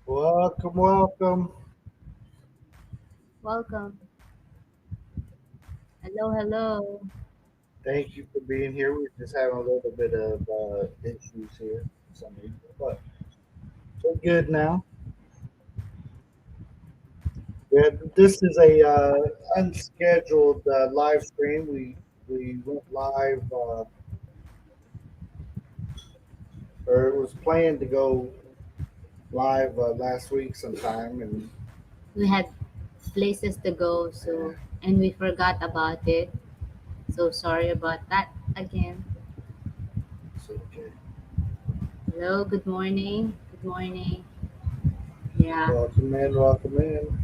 Welcome, welcome. Welcome. Hello, hello. Thank you for being here. We're just having a little bit of issues here for some reason, but we're good now. Yeah, this is a unscheduled live stream. We went live, or it was planned to go live last week sometime, and We had places to go, uh, and we forgot about it. So sorry about that again. it's okay. Hello, good morning. Good morning. Yeah, Welcome in, welcome in.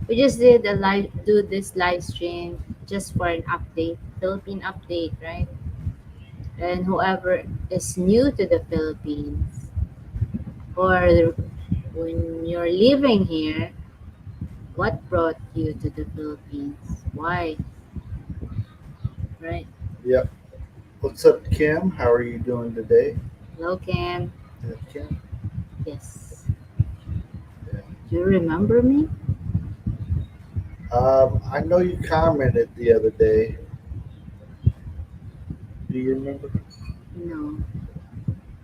we just did a do this live stream just for an update, Philippine update, right? And whoever is new to the Philippines or when you're living here, what brought you to the Philippines? Why, right? Yep. What's up, Kim? How are you doing today? Hello, Cam. Kim. Yes. Yeah. Do you remember me? I know you commented the other day. Do you remember? No,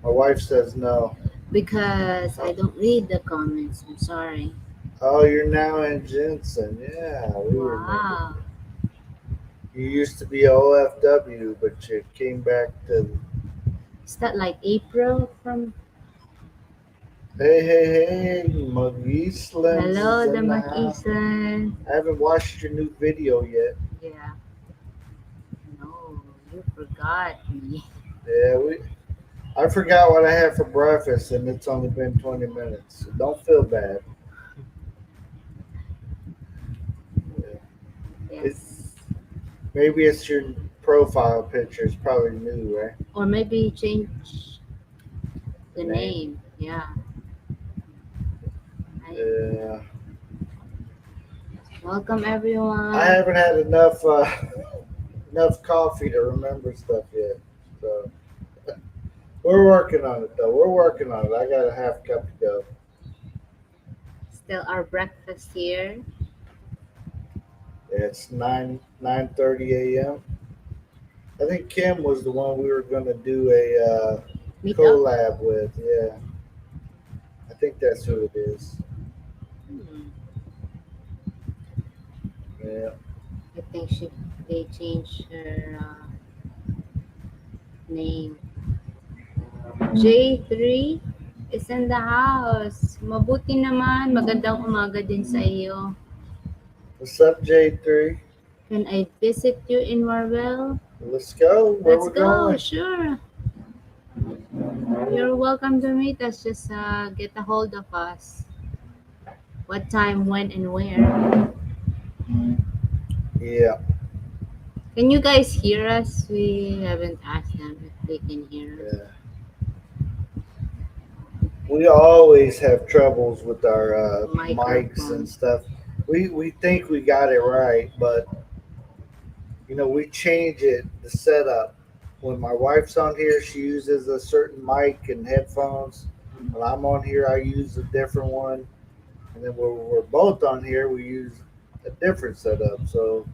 My wife says no. because I don't read the comments. I'm sorry. Oh, you're now in Jensen. Yeah, we remember. Wow. You used to be OFW, but you came back to. Is that like April from Hey, hey, hey, McGeeslands is Hello, the in the house. Mag-Eastern? I haven't watched your new video yet. Yeah. No, you forgot me. Yeah, we. I forgot what I had for breakfast, and it's only been 20 minutes. So don't feel bad. Yeah. It, Yes. maybe it's your profile picture. It's probably new, right? Or maybe change The the name. name. Yeah. Right. Yeah. Welcome, I everyone. haven't had enough coffee to remember stuff yet. So we're working on it though. We're working on it. I got a half cup to go. Still our breakfast here. It's 9:30 a.m. I think Kim was the one we were going to do a Meet up. collab with. Yeah, I think that's who it is. Hmm. Yeah. I think they changed her name. J3 is in the house. Mabuti naman. Magandang umaga din sa iyo. What's up, J3? Can I visit you in Marbel? Let's go. Where Let's we're go. going? Sure. You're welcome to meet us. Just get a hold of us. What time, when, and where. Yeah. Can you guys hear us? We haven't asked them if they can hear us. Yeah. We always have troubles with our mics and Microphone. stuff. We think we got it right, but we change it, the setup. When my wife's on here, she uses a certain mic and headphones. When I'm on here, I use a different one. And then when we're both on here, we use a different setup. So,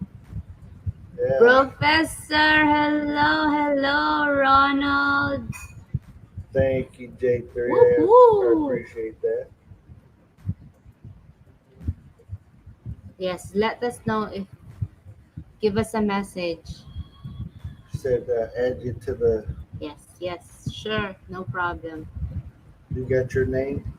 yeah. Professor, hello, hello, Ronald. Thank you, J3. I Woohoo! appreciate that. Yes, let us know if give us a message. She said, add you to the. Yes, yes, sure, no problem. You got your name?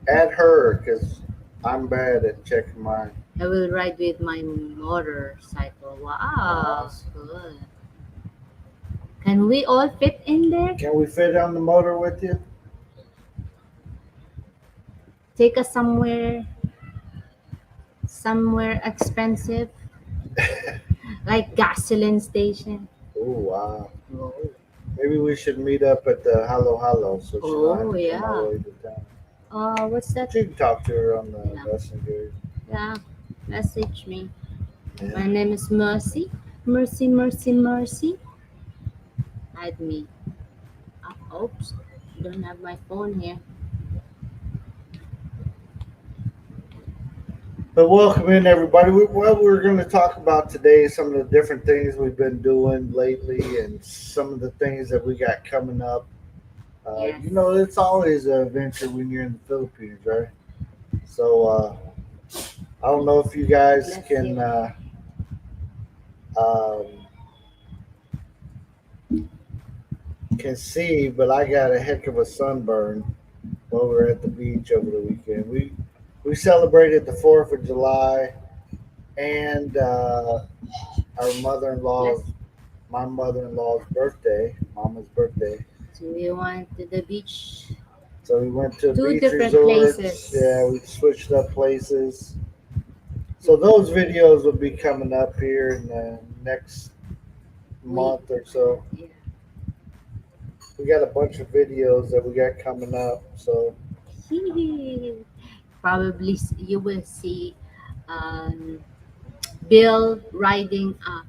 Add her, because I'm bad at checking mine. I will ride with my motorcycle. Wow, Awesome. good. Can we all fit in there? Can we fit on the motor with you? Take us somewhere expensive, like gasoline station. Oh, wow. Oh, Maybe we should meet up at the Hello Hello so she don't have oh to come all yeah. the way to town. What's that? But you can talk to her on the Yeah, messenger. yeah. Message me. Yeah. My name is Mercy. Mercy, Mercy, Mercy. Add me. Oops, don't have my phone here. But welcome in everybody. What we're going to talk about today is some of the different things we've been doing lately, and some of the things that we got coming up. Yes. It's always an adventure when you're in the Philippines, right? So I don't know if you guys Bless you. um, can see, but I got a heck of a sunburn while we were at the beach over the weekend. We celebrated the 4th of July and our Bless. mother-in-law's my mother-in-law's birthday, Mama's birthday. So we went to the beach, So we went to two beach different resorts. Yeah, places. we switched up places. So those videos will be coming up here in the next We, month or so. yeah. We got a bunch of videos that we got coming up. So Probably you will see um, Bill riding a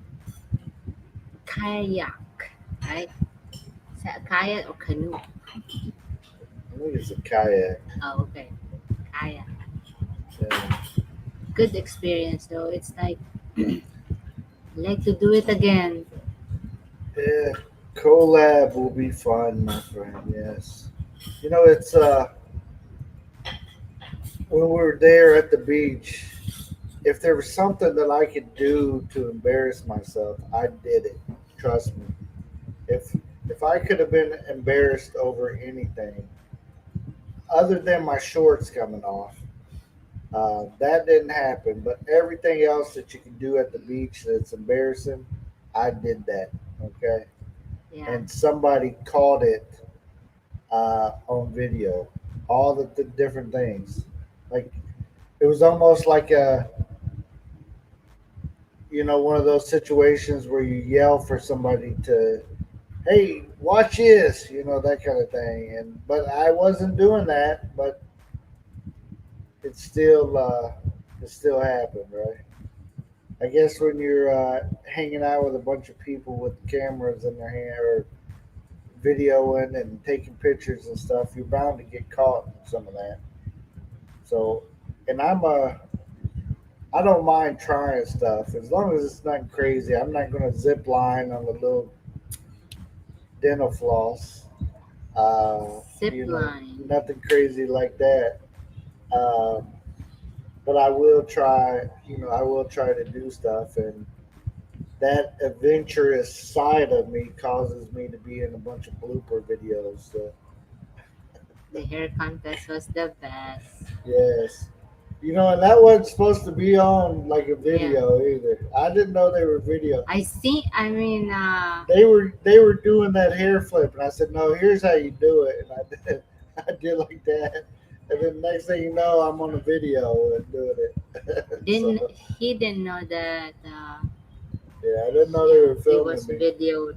kayak, right? Kayak or canoe? I think it's a kayak. Oh, okay, kayak. Yeah, Good experience though. It's like to do it again. yeah. Collab will be fun, my friend. Yes. It's when we were there at the beach. If there was something that I could do to embarrass myself, I did it. Trust me. If if I could have been embarrassed over anything other than my shorts coming off, that didn't happen. But everything else that you can do at the beach that's embarrassing, I did that. Okay, Yeah, and somebody caught it on video. All the different things, like it was almost like one of those situations where you yell for somebody to, hey, watch this, that kind of thing. And but I wasn't doing that, but it still it still happened, right? I guess when you're hanging out with a bunch of people with cameras in their hand or videoing and taking pictures and stuff, you're bound to get caught in some of that. So, and I don't mind trying stuff as long as it's not crazy. I'm not going to zip line on the little dental floss. zip line. Nothing crazy like that. Um, but I will try. I will try to do stuff, and that adventurous side of me causes me to be in a bunch of blooper videos. So The hair contest was the best. yes, and that wasn't supposed to be on like a Yeah, video either. I didn't know they were video. I see. I mean, They were doing that hair flip, and I said, "No, here's how you do it." And I did, I did like that, and then next thing you know, I'm on a video and doing it. didn't So he didn't know that yeah, I didn't know they were he was filming me. videoed.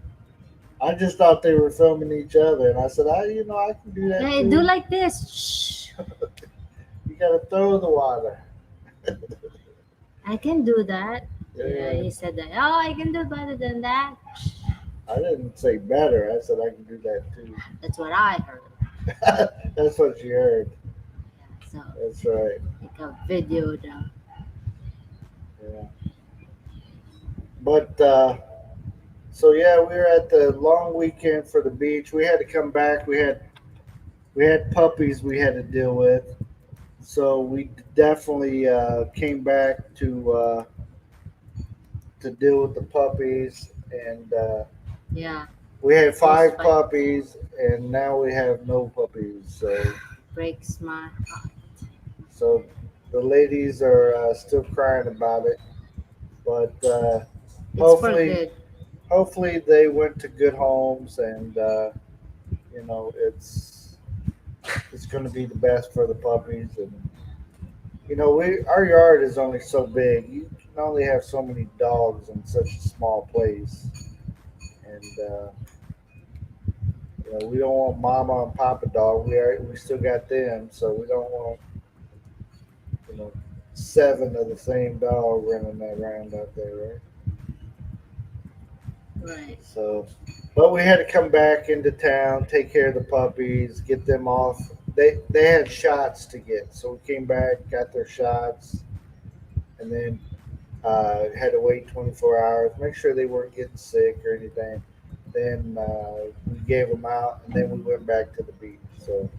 I just thought they were filming each other, and I said, I can do that Hey, do too. like this. Shh. You gotta throw the water. I can do that. Yeah, Yeah, he said that. Oh, I can do better than that. I didn't say better. I said I can do that too. That's what I heard. That's what you heard. So, That's right. like a video down. Yeah. But so yeah, we were at the long weekend for the beach. We had to come back. We had puppies we had to deal with. So we definitely came back to deal with the puppies, and Yeah, we had those five five puppies, and now we have no puppies. breaks my heart. So the ladies are still crying about it, but It's for hopefully, good. hopefully they went to good homes, and it's going to be the best for the puppies. And we our yard is only so big. You can only have so many dogs in such a small place, and we don't want Mama and Papa dog. We still got them, so we don't want you know seven of the same dog running around out there, right? Right. So, but we had to come back into town, take care of the puppies, get them off. They had shots to get, so we came back, got their shots, and then had to wait 24 hours, make sure they weren't getting sick or anything. Then we gave them out, and then we went back to the beach. So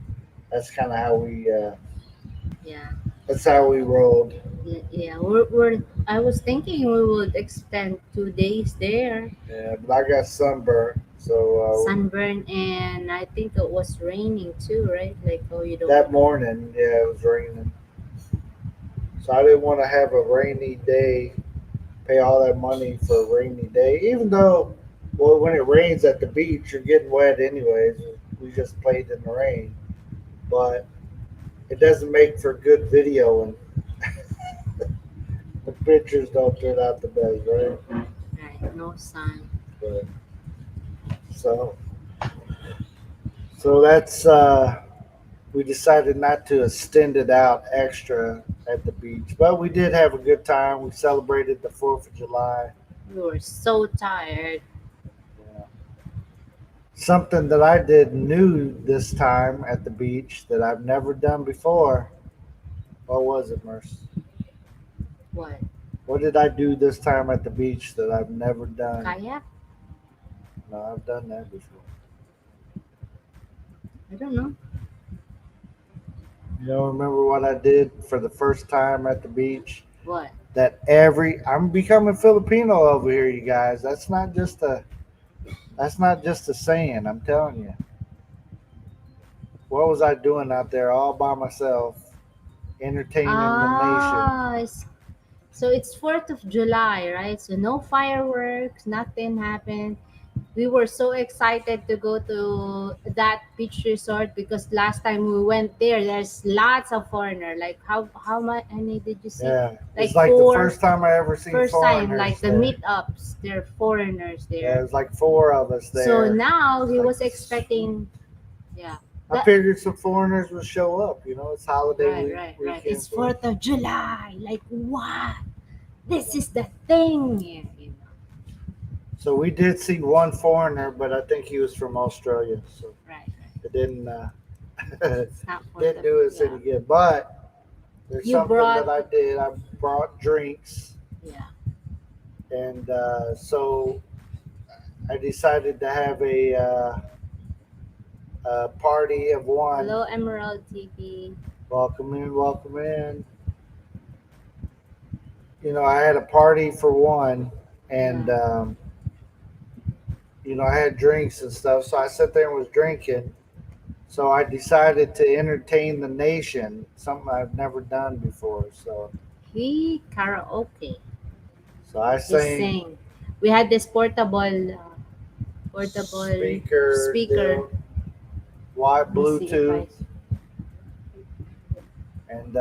that's kind of how we. Yeah. That's how we rolled. Yeah. I was thinking we would extend 2 days there. Yeah, but I got sunburnt, so Sunburn, and I think it was raining too, right? Like, oh, you don't. that morning, yeah, it was raining. So I didn't want to have a rainy day, pay all that money for a rainy day, even though, well, when it rains at the beach, you're getting wet anyways. We just played in the rain, but it doesn't make for good video, and the pictures don't turn out the best, right? Right, no sun. But so, so that's we decided not to extend it out extra at the beach, but we did have a good time. We celebrated the 4th of July. We were so tired. Yeah. Something that I did new this time at the beach that I've never done before. What was it, Merce? What? What did I do this time at the beach that I've never done? Kayak? No, I've done that before. I don't know. You don't remember what I did for the first time at the beach? What? I'm becoming Filipino over here, you guys. That's not just a saying. I'm telling you. What was I doing out there all by myself, entertaining the nation? Ah, so it's 4th of July, right? So no fireworks, nothing happened. We were so excited to go to that beach resort because last time we went there, there's lots of foreigner. Like how much? Any did you see? Yeah, Like it's like the four. first time I ever seen First time, like foreigners the there. meetups, there are foreigners Yeah, it there. was like four of us So there. now It's he like was expecting, yeah, I that figured some foreigners would show up. It's holiday right. weekend It's for. 4th of July. Like what? This is the thing, yeah. So we did see one foreigner, but I think he was from Australia, so Right. it didn't It's not fourth didn't of do us yeah. any good. But there's You something that brought I did. I brought drinks, yeah. and so I decided to have a party of one. Hello, Emerald TV. Welcome in, welcome in. I had a party for one, and Yeah. I had drinks and stuff. So I sat there and was drinking. So I decided to entertain the nation, something I've never done before. He karaoke. So I He sang sang. We had this portable speaker speaker. deal, white Let me see if I. Bluetooth, and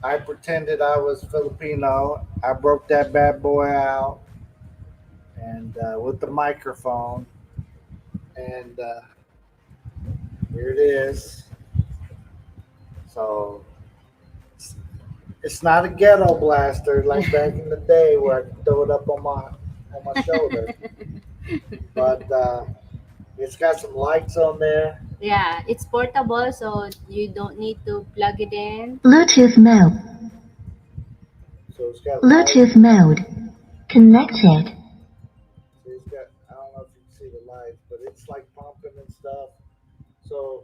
I pretended I was Filipino. I broke that bad boy out, and with the microphone, and here it is. So it's not a ghetto blaster like back in the day where I could throw it up on my shoulder, but it's got some lights on there, Yeah, it's portable, so you don't need to plug it in. Bluetooth mode. so it's got lights. Bluetooth mode. Connected. So it's got, I don't know if you can see the lights, but it's like pumping and stuff. So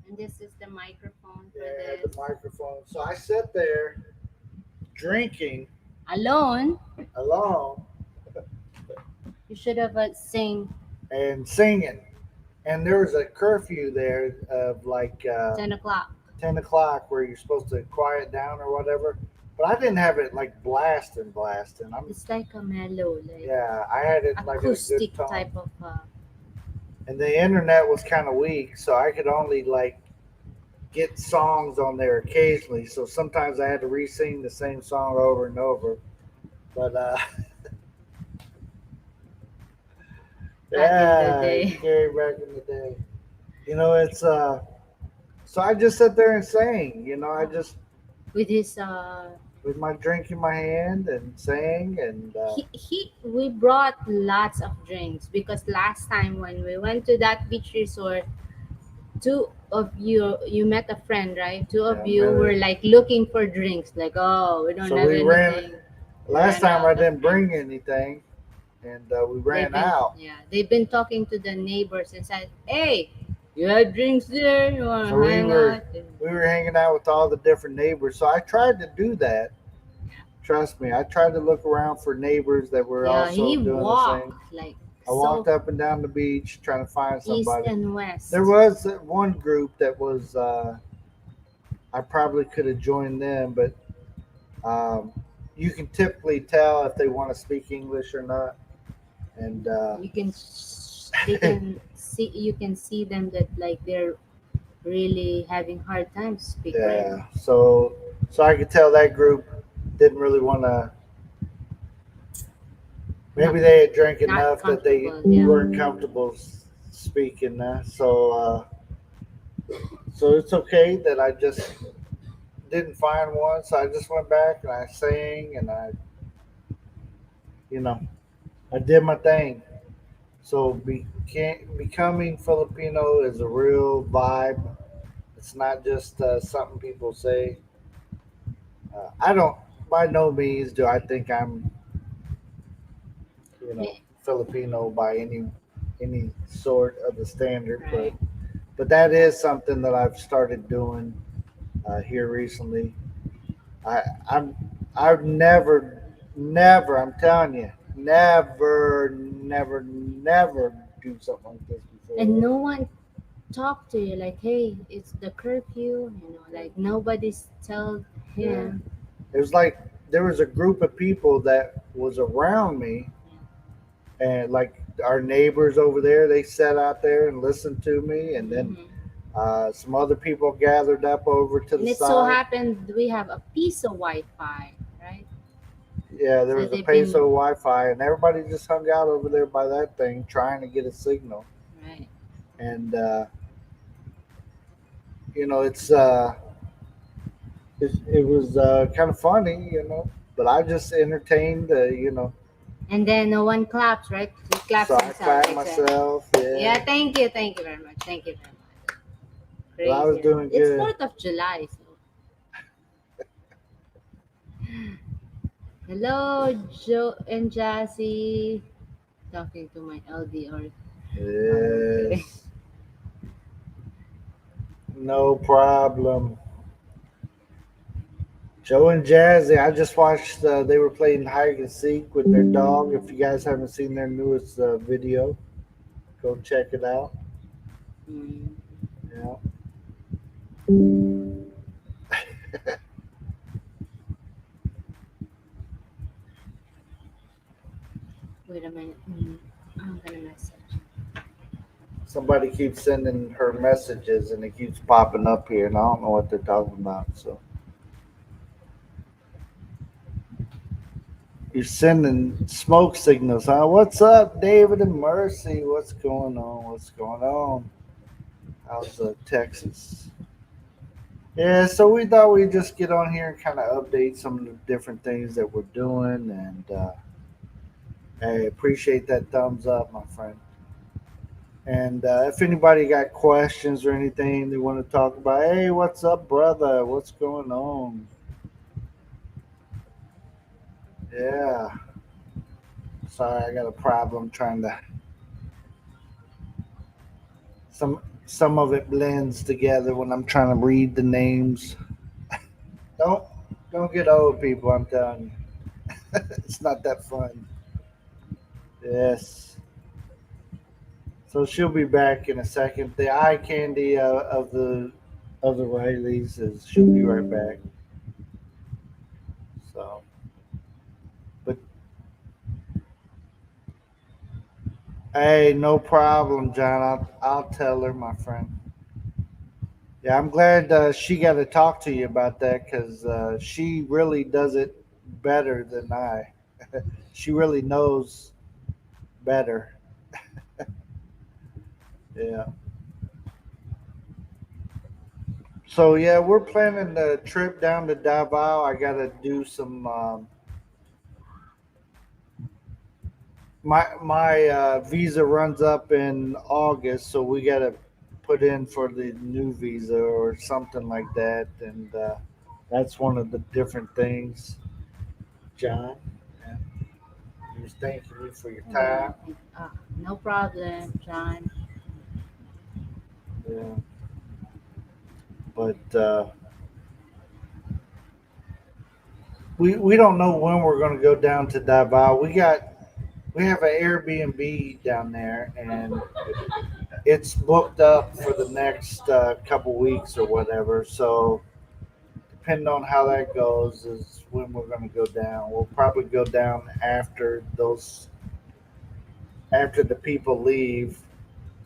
And this is the microphone for yeah, I had the this. microphone. So I sat there drinking Alone, alone you should have sing and singing. And there was a curfew there of like 10 o'clock. 10 o'clock where you're supposed to quiet down or whatever. But I didn't have it like blasting. It's like a mellow, like Yeah, I had it like at a good acoustic tone. type of. And the internet was kind of weak, so I could only like get songs on there occasionally. So sometimes I had to re-sing the same song over and over. But Back in the yeah, day. Gary, back in the day. It's so I just sat there and sang. I just With his with my drink in my hand and sang and we brought lots of drinks because last time when we went to that beach resort, you met a friend, right? Two Yeah, of I you met were her. like looking for drinks, like, oh, we don't So have we ran. anything. We Last ran time I out of didn't bring drinks. anything, and we They've ran been out. Yeah, they've been talking to the neighbors and said, "Hey, you have drinks there? You wanna So we hang were out?" we were hanging out with all the different neighbors. So I tried to do that. Trust me, I tried to look around for neighbors that were Yeah, also he doing the same. walked like I walked so up and down the beach trying to find east somebody. and There west. was one group that was I probably could have joined them, but um, you can typically tell if they want to speak English or not. And They can see, you can see them that like they're really having hard time to speak, right? yeah, so I could tell that group didn't really want to. Not Maybe they had drank not enough that they comfortable. Yeah. weren't comfortable speaking. So it's okay that I just didn't find one. So I just went back and I sang and you know, I did my thing. So becoming Filipino is a real vibe. It's not just something people say. I don't, by no means do I think I'm, Me- Filipino by any sort of the standard, but Right. that is something that I've started doing here recently. I I'm I've never I'm telling you never do something like this And before. no one talk to you like, hey, it's the curfew. Like nobody's tell Yeah, him. it was like there was a group of people that was around me, and like our neighbors over there, they sat out there and listened to me, and then Hmm. some other people gathered up over to the And it so side. happened we have a piece of Wi-Fi, right? Yeah, there So was a they've peso been Wi-Fi, and everybody just hung out over there by that thing, trying to get a signal. right. And you know, it was kind of funny, but I just entertained, And then no one claps, right? He claps So I himself clapped like that. myself, Yeah, yeah, thank you very much, thank you very much. but I was Crazy, right? doing It's good. 4th of July, so hello, Joe and Jassy. Talking to my LDR. Okay. Yes, no problem. Joe and Jazzy, I just watched. They were playing hide and seek with their dog. If you guys haven't seen their newest video, go check it out. Mm, Yeah. wait a minute. I'm gonna message. Somebody keeps sending her messages, and it keeps popping up here, and I don't know what they're talking about. So you're sending smoke signals, huh? What's up, David and Mercy? What's going on? What's going on? How's Texas? Yeah, so we thought we'd just get on here and kind of update some of the different things that we're doing, and I appreciate that thumbs up, my friend. And if anybody got questions or anything they want to talk about, hey, what's up, brother? What's going on? Yeah, sorry, I got a problem trying to. Some of it blends together when I'm trying to read the names. Don't don't get old, people. I'm telling you, it's not that fun. Yes. So she'll be back in a second. The eye candy of the Rileys is she'll be right back. So, but hey, no problem, John. I'll tell her, my friend. Yeah, I'm glad she got to talk to you about that because she really does it better than I. She really knows better. Yeah. So yeah, we're planning the trip down to Davao. I got to do some. My visa runs up in August, so we gotta put in for the new visa or something like that, and that's one of the different things. John, yeah, he was thanking you for your Yeah, time. no problem, John. Yeah, but we don't know when we're going to go down to Davao. We have an Airbnb down there, and it's booked up for the next couple weeks or whatever. So depending on how that goes, is when we're going to go down. We'll probably go down after the people leave.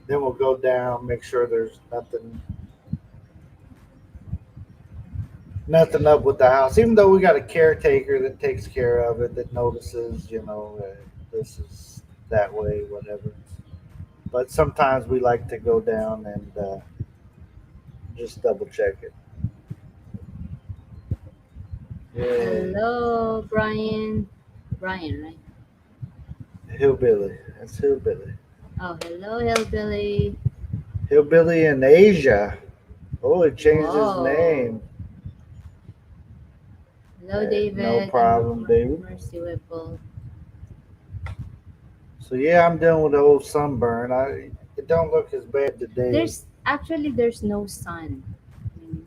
Then we'll go down, make sure there's nothing up with the house. Even though we got a caretaker that takes care of it, that notices, this is that way, whatever. But sometimes we like to go down and just double check it. Yeah, Hello, Brian. Brian, right? hillbilly. That's hillbilly. Oh, hello, Hillbilly. Hillbilly in Asia. Oh, he changed his Whoa. name. Hello, No David problem, and David. Mercy Whipple. So yeah, I'm dealing with the old sunburn. It don't look as bad today. There's no sun. I mean,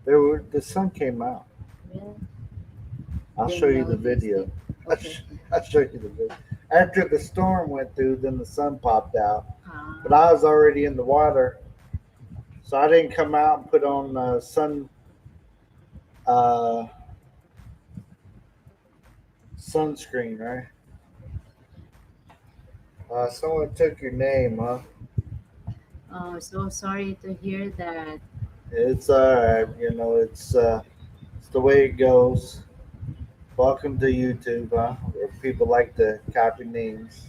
The sun came out. really? I'll show Didn't you the notice video. it. I'll, Okay. sh- I'll show you the video. After the storm went through, then the sun popped out. But Uh, I was already in the water, so I didn't come out and put on uh, sunscreen. Right? Someone took your name, huh? oh, so sorry to hear that. It's all right. It's the way it goes. Welcome to YouTube, huh? Where people like to copy names.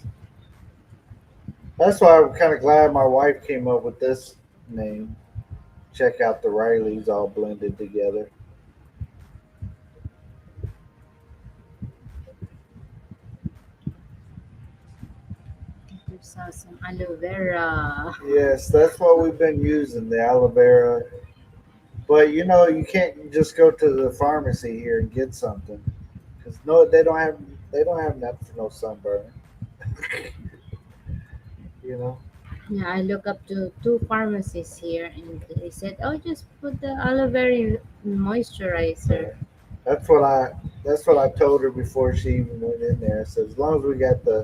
That's why I'm kind of glad my wife came up with this name. Check out the Rileys all blended together. There's some aloe vera. Yes, that's what we've been using, the aloe vera. But you can't just go to the pharmacy here and get something because no, they don't have that for no sunburn. You know. Yeah, I look up to two pharmacies here, and they said, "Oh, just put the aloe vera moisturizer." Yeah. That's what I that's what I told her before she even went in there. I said, as long as we got the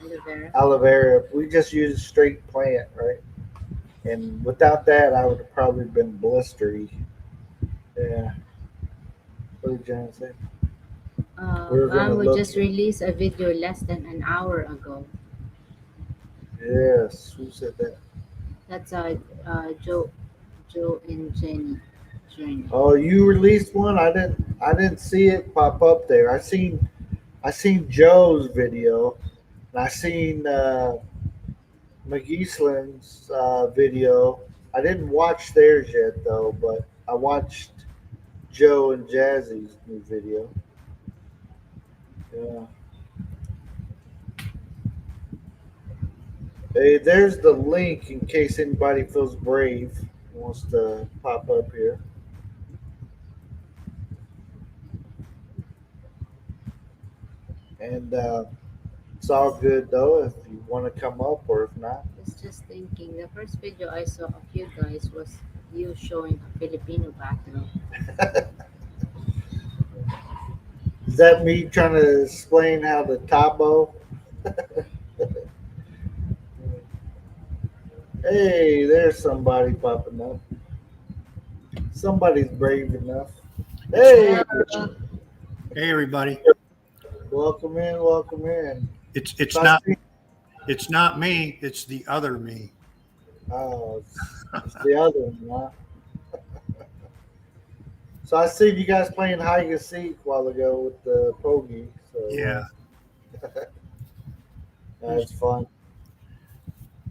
Aloe vera. aloe vera, we just use straight plant, right? And without that, I would have probably been blistery. Yeah. What did John say? We were gonna Mom would look. just release a video less than an hour ago. Yes. Who said that? That's Joe and Jenny. Oh, you released one. I didn't see it pop up there. I seen Joe's video, and I seen McGeeslin's video. I didn't watch theirs yet though, but I watched Joe and Jazzy's new video. Yeah. Hey, there's the link in case anybody feels brave and wants to pop up here. And it's all good though if you want to come up or if not. Was just thinking, the first video I saw of you guys was you showing a Filipino bathroom. Is that me trying to explain how the tabo? Hey, there's somebody popping up. Somebody's brave enough. Hey, Hello. Hey everybody. welcome in, welcome in. It's So it's I not see, it's not me, it's the other me. oh, it's the other one, huh? So I see you guys playing hide and seek a while ago with the Pogie. So Yeah. that's fun.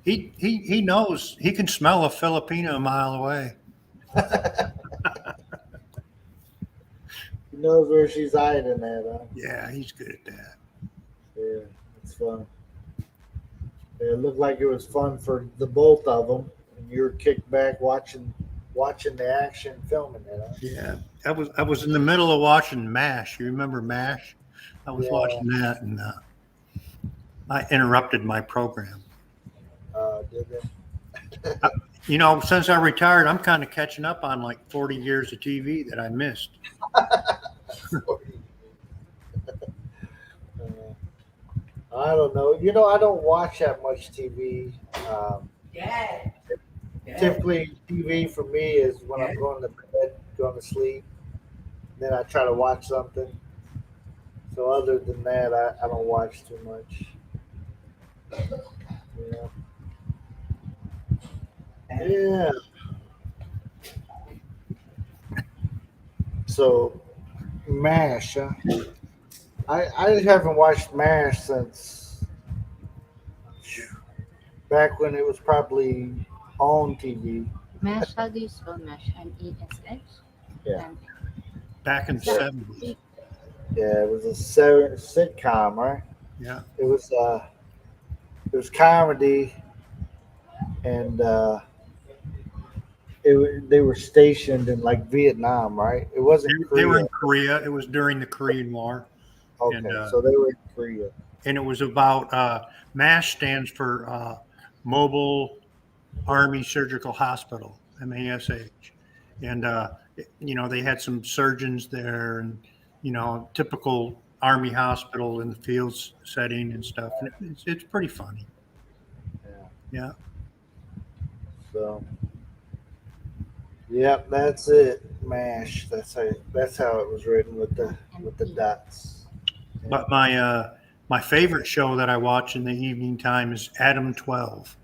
He knows he can smell a Filipino a mile away. He knows where she's hiding at, huh? Yeah, he's good at that. Yeah, it's fun. Yeah, it looked like it was fun for the both of them. you're kicked back watching the action, filming it. Huh? Yeah, I was in the middle of watching MASH. You remember MASH? I was Yeah. watching that, and I interrupted my program. Did they? You know, since I retired, I'm kind of catching up on like 40 years of TV that I missed. I don't know. You know, I don't watch that much TV. Typically, TV for me is when I'm going to bed, going to sleep. Then I try to watch something. So other than that, I don't watch too much. Yeah. Yeah. So, MASH. Huh? I haven't watched MASH since back when it was probably on TV. Mesh, how do you spell mesh? MESH? Yeah. Back in the Is that 70s. Yeah, it was a sitcom, right? Yeah. It was comedy, and they were stationed in like Vietnam, right? It wasn't They were Korea. in Korea. It was during the Korean War. Okay, and, so they were in Korea. And it was about MASH stands for Mobile Army Surgical Hospital, MASH. And, you know, they had some surgeons there and, you know, typical Army hospital in the fields setting and stuff. And it's pretty funny. Yeah. Yeah. So, yep, that's it. MASH. That's how it was written with the dots. Yeah. But my favorite show that I watch in the evening time is Adam 12.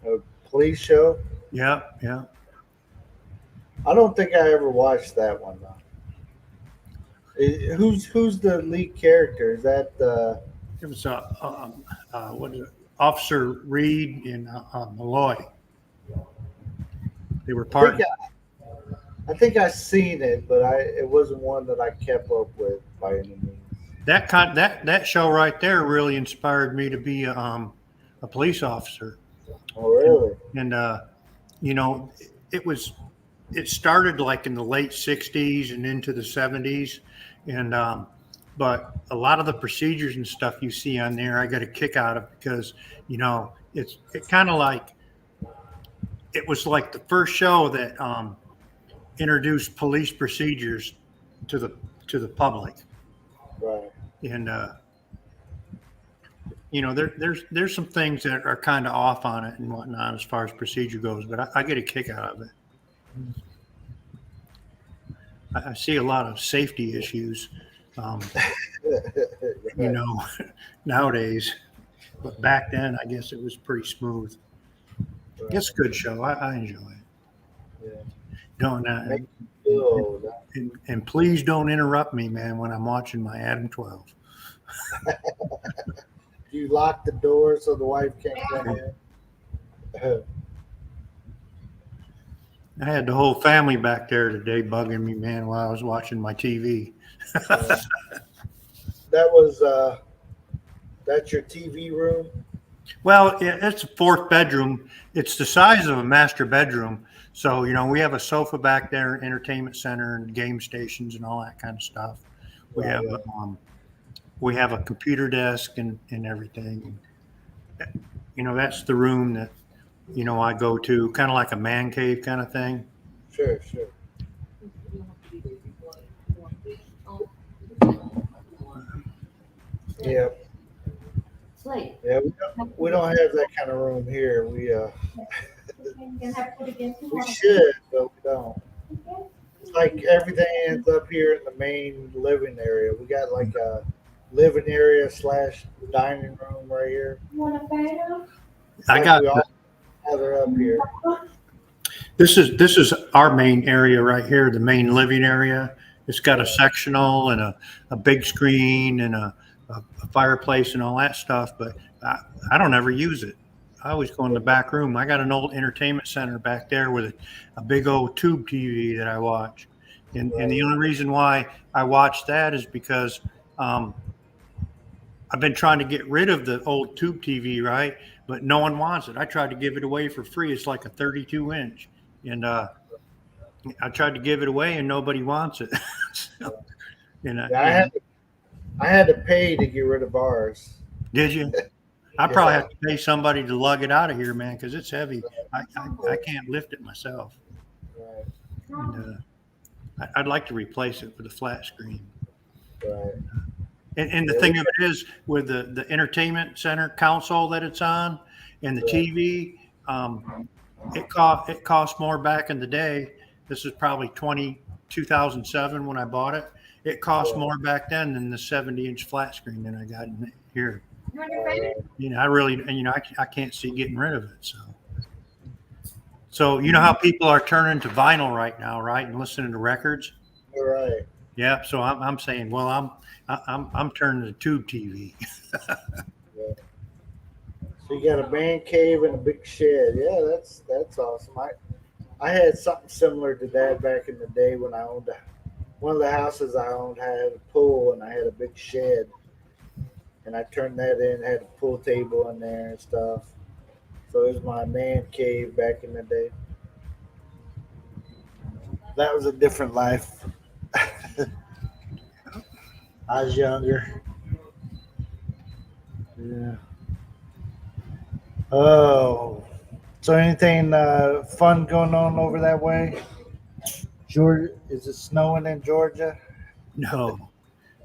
A police show. Yeah, yeah. I don't think I ever watched that one though. Who's the lead character? Is that It was what is it? Officer Reed and Malloy. They were part. I think I seen it, but it wasn't one that I kept up with by any means. That show right there really inspired me to be a police officer. Oh, really? And you know, it started like in the late 60s and into the 70s, and but a lot of the procedures and stuff you see on there I got a kick out of, because you know it kind of like it was like the first show that introduced police procedures to the public. Right. And you know, there's some things that are kind of off on it and whatnot as far as procedure goes, but I get a kick out of it. I see a lot of safety issues, you know, nowadays, but back then I guess it was pretty smooth. Right. It's a good show. I enjoy it. Yeah. Don't and please don't interrupt me, man, when I'm watching my Adam 12. You lock the door so the wife can't come in. I had the whole family back there today bugging me, man, while I was watching my TV. That's your TV room? Well, it's a fourth bedroom. It's the size of a master bedroom. So, you know, we have a sofa back there, entertainment center, and game stations and all that kind of stuff. We have a computer desk and everything. You know, that's the room that, you know, I go to, kind of like a man cave kind of thing. Sure. Yeah. Yeah, we don't have that kind of room here. We should, but we don't. It's like everything ends up here in the main living area. We got like a living area / dining room right here. I got we all gather up here. this is our main area right here, the main living area. It's got a sectional and a big screen and a fireplace and all that stuff, but I don't ever use it. I always go in the back room. I got an old entertainment center back there with a big old tube TV that I watch. And the only reason why I watch that is because I've been trying to get rid of the old tube TV, right? but no one wants it. I tried to give it away for free. It's like a 32 inch, and I tried to give it away, and nobody wants it. So, Yeah, I had to pay to get rid of ours. did you? I probably have to pay somebody to lug it out of here, man, because it's heavy. I can't lift it myself. Right, And, I'd like to replace it with a flat screen. right. And the thing of it is, with the entertainment center console that it's on and the TV, it cost more back in the day. This is probably 2007 when I bought it. It cost more back then than the 70-inch flat screen that I got in here. I really, I can't see getting rid of it. So you know how people are turning to vinyl right now, right, and listening to records. All right. Yeah. So I'm saying, well, I'm turning to tube TV. Yeah. So you got a man cave and a big shed. Yeah, that's awesome. I had something similar to that back in the day when I owned one of the houses I owned had a pool and I had a big shed, and I turned that in, had a pool table in there and stuff. So it was my man cave back in the day. That was a different life. I was younger. Yeah. Oh. So anything fun going on over that way? Georgia, is it snowing in Georgia? No,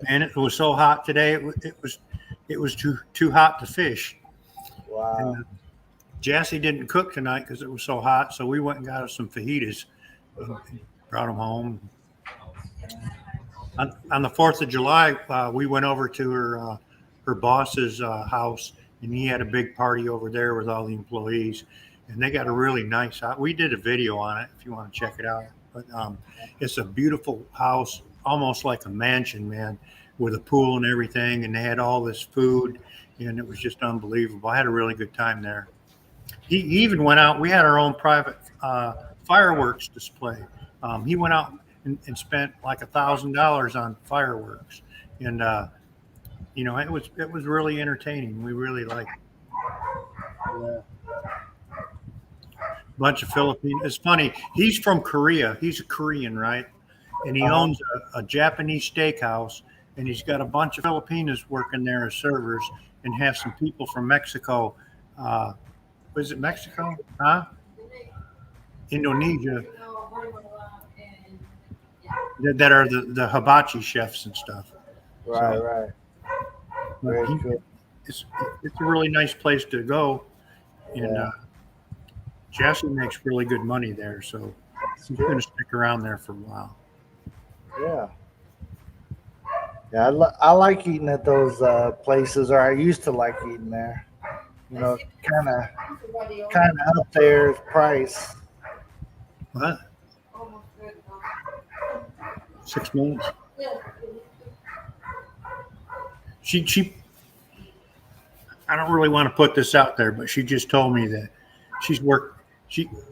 man, it was so hot today. It was too hot to fish. Wow. And Jassy didn't cook tonight because it was so hot, so we went and got us some fajitas and brought them home. On the 4th of July, we went over to her boss's house, and he had a big party over there with all the employees, and they got a really nice house. We did a video on it if you want to check it out. But it's a beautiful house, almost like a mansion, man, with a pool and everything, and they had all this food, and it was just unbelievable. I had a really good time there. He even went out. We had our own private fireworks display. He went out and spent like $1,000 on fireworks, and it was really entertaining. We really liked it. Yeah. Bunch of Filipinos. It's funny. He's from Korea. He's a Korean, right? And he owns a Japanese steakhouse, and he's got a bunch of Filipinos working there as servers, and have some people from Mexico. Was it Mexico? Huh? Indonesia. That are the hibachi chefs and stuff. Right, right. Very cool. It's a really nice place to go, and Jassy makes really good money there, so he's going to stick around there for a while. Yeah. Yeah, I like eating at those places, or I used to like eating there. You know, kind of up there as price. What? 6 months. She. I don't really want to put this out there, but she just told me that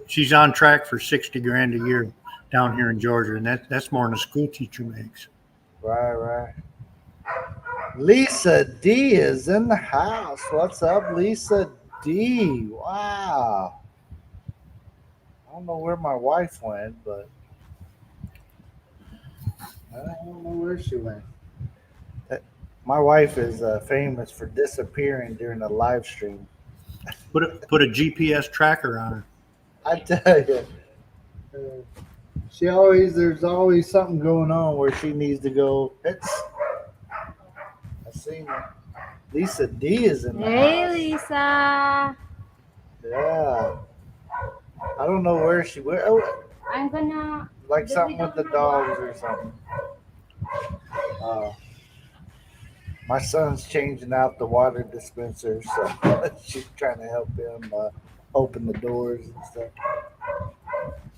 she's on track for $60,000 a year down here in Georgia, and that's more than a school teacher makes. Right. Lisa D is in the house. What's up, Lisa D? Wow. I don't know where my wife went, but I don't know where she went. My wife is famous for disappearing during a live stream. Put a GPS tracker on her. I tell you, there's always something going on where she needs to go. I seen her. Lisa D is in the Hey, house. Lisa. Yeah. I don't know where she went. Oh, I'm gonna. like something with the dogs or something. My son's changing out the water dispenser, so she's trying to help him open the doors and stuff.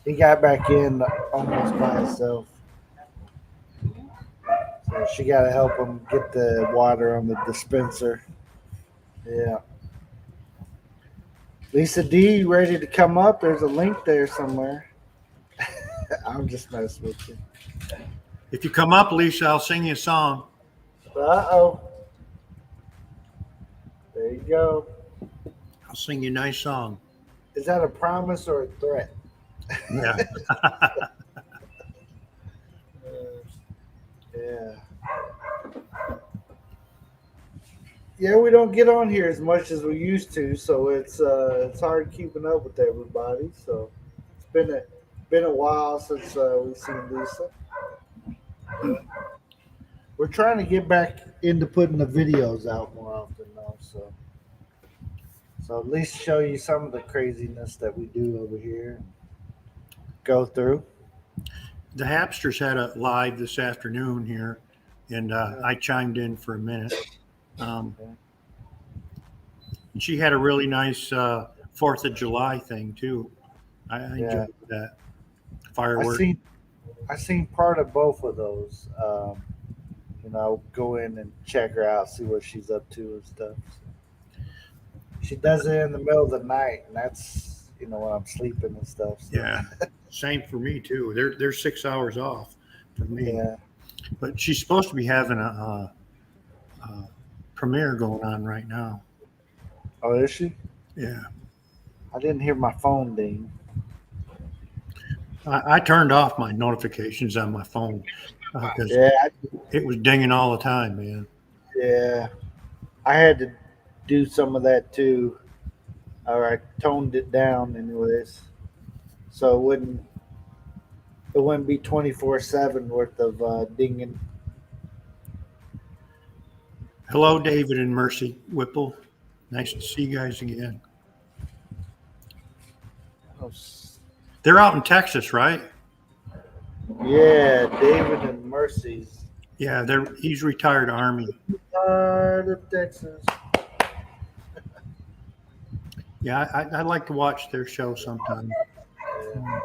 He got back in almost by himself. So she got to help him get the water on the dispenser. Yeah. Lisa D, you ready to come up? There's a link there somewhere. I'm just messing with you. If you come up, Lisa, I'll sing you a song. Uh-oh. There you go. I'll I'll sing you a nice song. Is that a promise or a threat? Yeah. Yeah. Yeah, we don't get on here as much as we used to, so it's hard keeping up with everybody. So it's been a while since we've seen Lisa. We're trying to get back into putting the videos out more often though, so at least show you some of the craziness that we do over here. Go through. The Hapsters had a live this afternoon here, and I chimed in for a minute. And she had a really nice 4th of July thing too. I enjoyed that. Fireworks. I seen part of both of those. Go in and check her out, see what she's up to and stuff. She does it in the middle of the night, and that's when I'm sleeping and stuff. So. Yeah, same for me too. They're 6 hours off for me. Yeah. But she's supposed to be having a premiere going on right now. Oh, is she? Yeah. I didn't hear my phone ding. I turned off my notifications on my phone because it was dinging all the time, man. Yeah, I had to do some of that too. Or I toned it down, anyways, so it wouldn't be 24/7 worth of dinging. Hello, David and Mercy Whipple. Nice to see you guys again. They're out in Texas, right? Yeah, David and Mercy's. Yeah, he's retired Army. Retired of Texas. Yeah, I like to watch their show sometime. Yeah.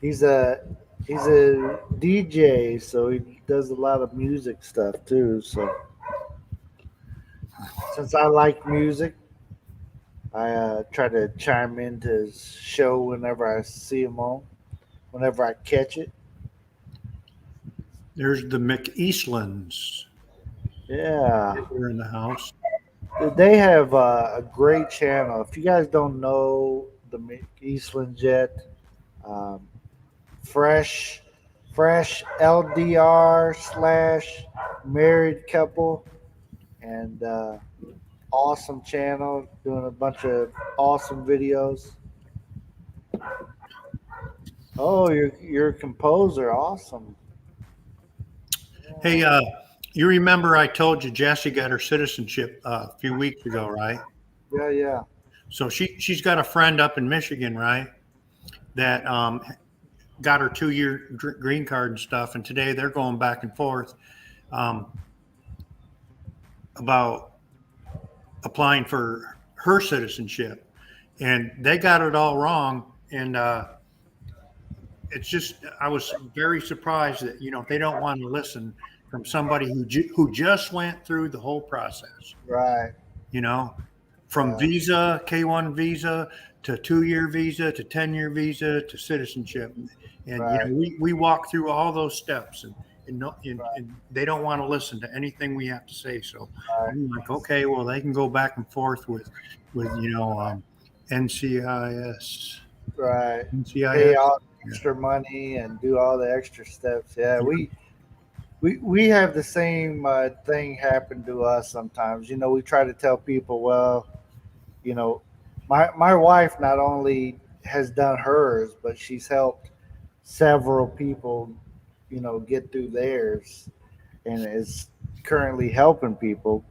He's a DJ, so he does a lot of music stuff too. So since I like music, I try to chime into his show whenever I see him on, whenever I catch it. There's the McEastlands. Yeah, They're in the house. they have a great channel. If you guys don't know the McEastlands yet, fresh LDR / married couple, and awesome channel, doing a bunch of awesome videos. Oh, you're a composer, awesome. Hey, you remember I told you Jessie got her citizenship a few weeks ago, right? Yeah. So she's got a friend up in Michigan, right? That got her 2-year green card and stuff, and today they're going back and forth about applying for her citizenship, and they got it all wrong. And it's just, I was very surprised that they don't want to listen from somebody who just went through the whole process. Right. From visa, K-1 visa, to 2-year visa, to 10-year visa, to citizenship. And we walk through all those steps, and they don't want to listen to anything we have to say. So I'm like, okay, well, they can go back and forth with NCIS. Right. NCIS. Pay all the extra money and do all the extra steps. Yeah, we have the same thing happen to us sometimes. We try to tell people, well, my wife not only has done hers, but she's helped several people, get through theirs, and is currently helping people.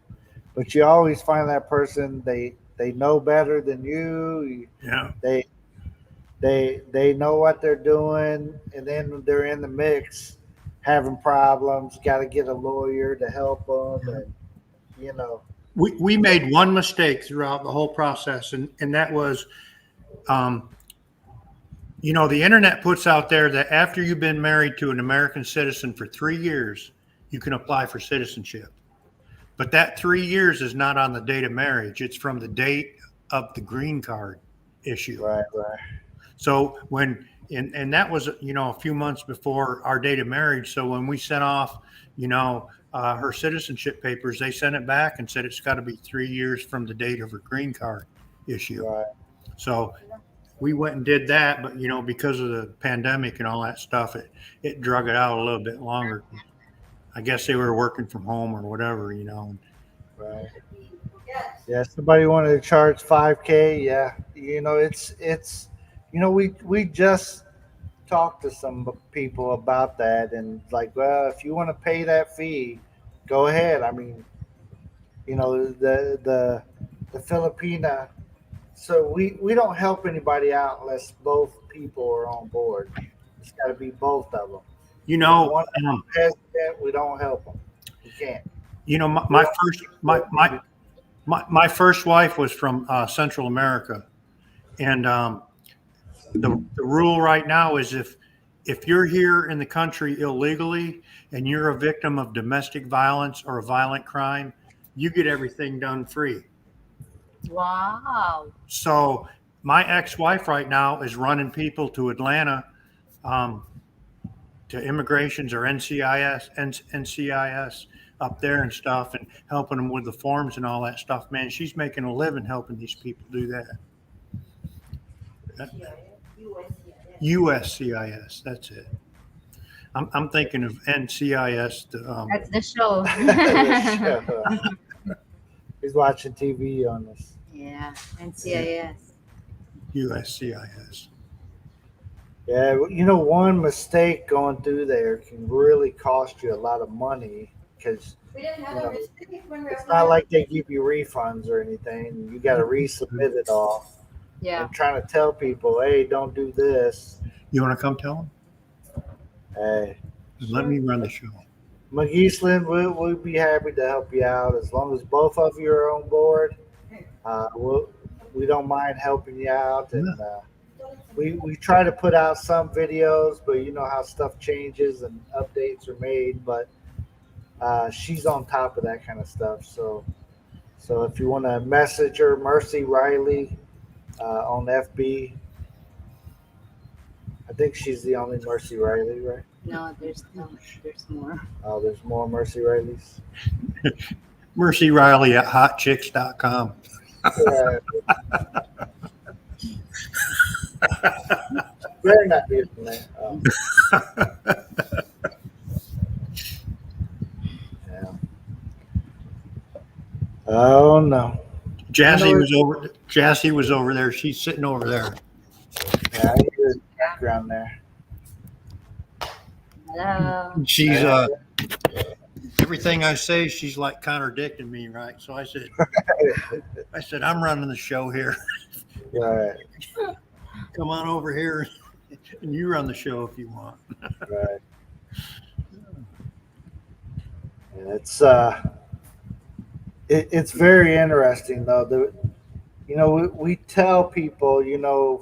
But you always find that person, they know better than you. Yeah. They know what they're doing, and then they're in the mix having problems, got to get a lawyer to help them. And we made one mistake throughout the whole process, and that was the internet puts out there that after you've been married to an American citizen for 3 years, you can apply for citizenship. But that 3 years is not on the date of marriage. It's from the date of the green card issue. Right. So when and that was, a few months before our date of marriage. So when we sent off, her citizenship papers, they sent it back and said it's got to be 3 years from the date of her green card issue. Right. So we went and did that, but because of the pandemic and all that stuff, it drug it out a little bit longer. I guess they were working from home or whatever. Right. Yeah. Somebody wanted to charge $5K. Yeah. It's we just talked to some people about that, and like, well, if you want to pay that fee, go ahead. I mean, the Filipina. So we don't help anybody out unless both people are on board. It's got to be both of them. One hesitant, we don't help them. You can't. My first wife was from Central America, and the rule right now is if you're here in the country illegally and you're a victim of domestic violence or a violent crime, you get everything done free. Wow. So my ex-wife right now is running people to Atlanta, to immigrations or NCIS up there and stuff, and helping them with the forms and all that stuff. Man, she's making a living helping these people do that. USCIS, that's it. I'm thinking of NCIS. That's the show. He's watching TV on this. Yeah, NCIS. USCIS. Yeah, one mistake going through there can really cost you a lot of money because it's not like they give you refunds or anything. You got to resubmit it all. Yeah. I'm trying to tell people, hey, don't do this. You want to come tell them? Hey, Let me run the show. McGeesland, we'll be happy to help you out as long as both of you are on board. We don't mind helping you out, and we try to put out some videos, but you know how stuff changes and updates are made. But she's on top of that kind of stuff. So if you want to message her, Mercy Riley on FB. I think she's the only Mercy Riley, right? No, there's more. Oh, there's more Mercy Rileys. Mercy Riley at hotchicks.com. Yeah. Better not be from there. Yeah. Oh no. Jassy was over there. She's sitting over there. Yeah, I hear the background there. Hello. She's everything I say, she's like contradicting me, right? So I said, I'm running the show here. Right. Come on over here and you run the show if you want. Right. Yeah, it's very interesting though. We tell people,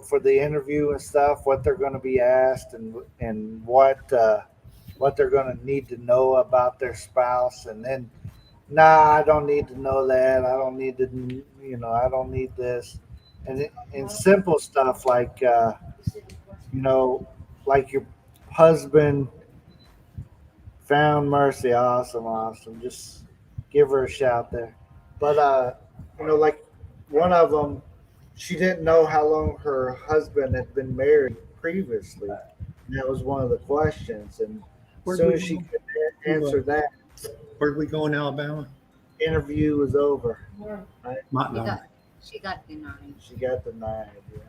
for the interview and stuff, what they're going to be asked and what they're going to need to know about their spouse, and then, I don't need to know that. I don't need to, I don't need this, and simple stuff like, like your husband found Mercy. Awesome. Just give her a shout there. But like one of them, she didn't know how long her husband had been married previously. And that was one of the questions. And as soon as she could answer that, Where'd we go in Alabama? interview was over. Right? Montgomery. She got denied. She got denied. Yeah.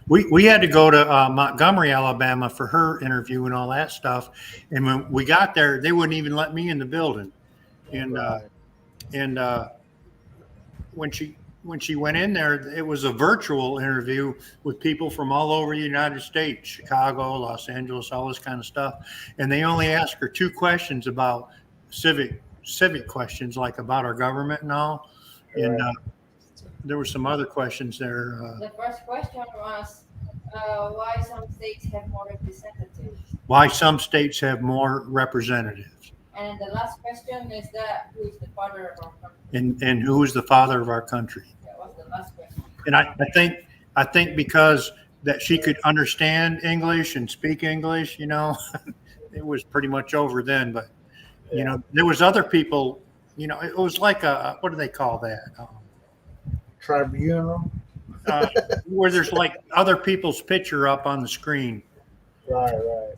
We had to go to Montgomery, Alabama for her interview and all that stuff. And when we got there, they wouldn't even let me in the building. And when she went in there, it was a virtual interview with people from all over the United States, Chicago, Los Angeles, all this kind of stuff. And they only asked her 2 questions about civic questions, like about our government and all. And there were some other questions there. The first question was why some states have more representatives. Why some states have more representatives. And the last question is who is the father of our country? And who is the father of our country? That was the last question. And I think because that she could understand English and speak English, it was pretty much over then. But, there was other people, it was like what do they call that? Tribunal. Where there's like other people's picture up on the screen. Right.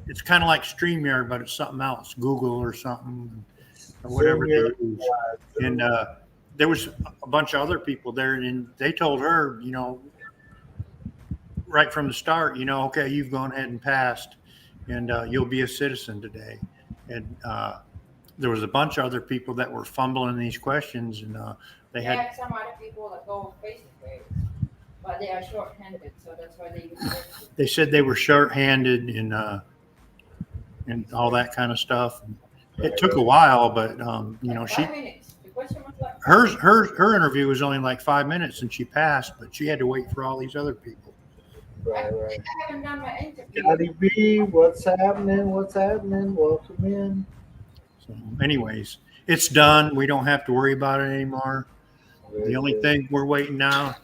It's kind of like StreamYard, but it's something else, Google or something, or whatever they use. And there was a bunch of other people there, and they told her, right from the start, okay, you've gone ahead and passed, and you'll be a citizen today. And there was a bunch of other people that were fumbling these questions, and they had some other people that go face to face, but they are short-handed, so that's why they use it. They said they were short-handed and all that kind of stuff. It took a while, but Like 5 minutes. The question was like her interview was only like 5 minutes, and she passed, but she had to wait for all these other people. Right. I haven't done my interview. Scotty B, what's happening? Welcome in. So, anyways, it's done. We don't have to worry about it anymore. The only thing we're waiting now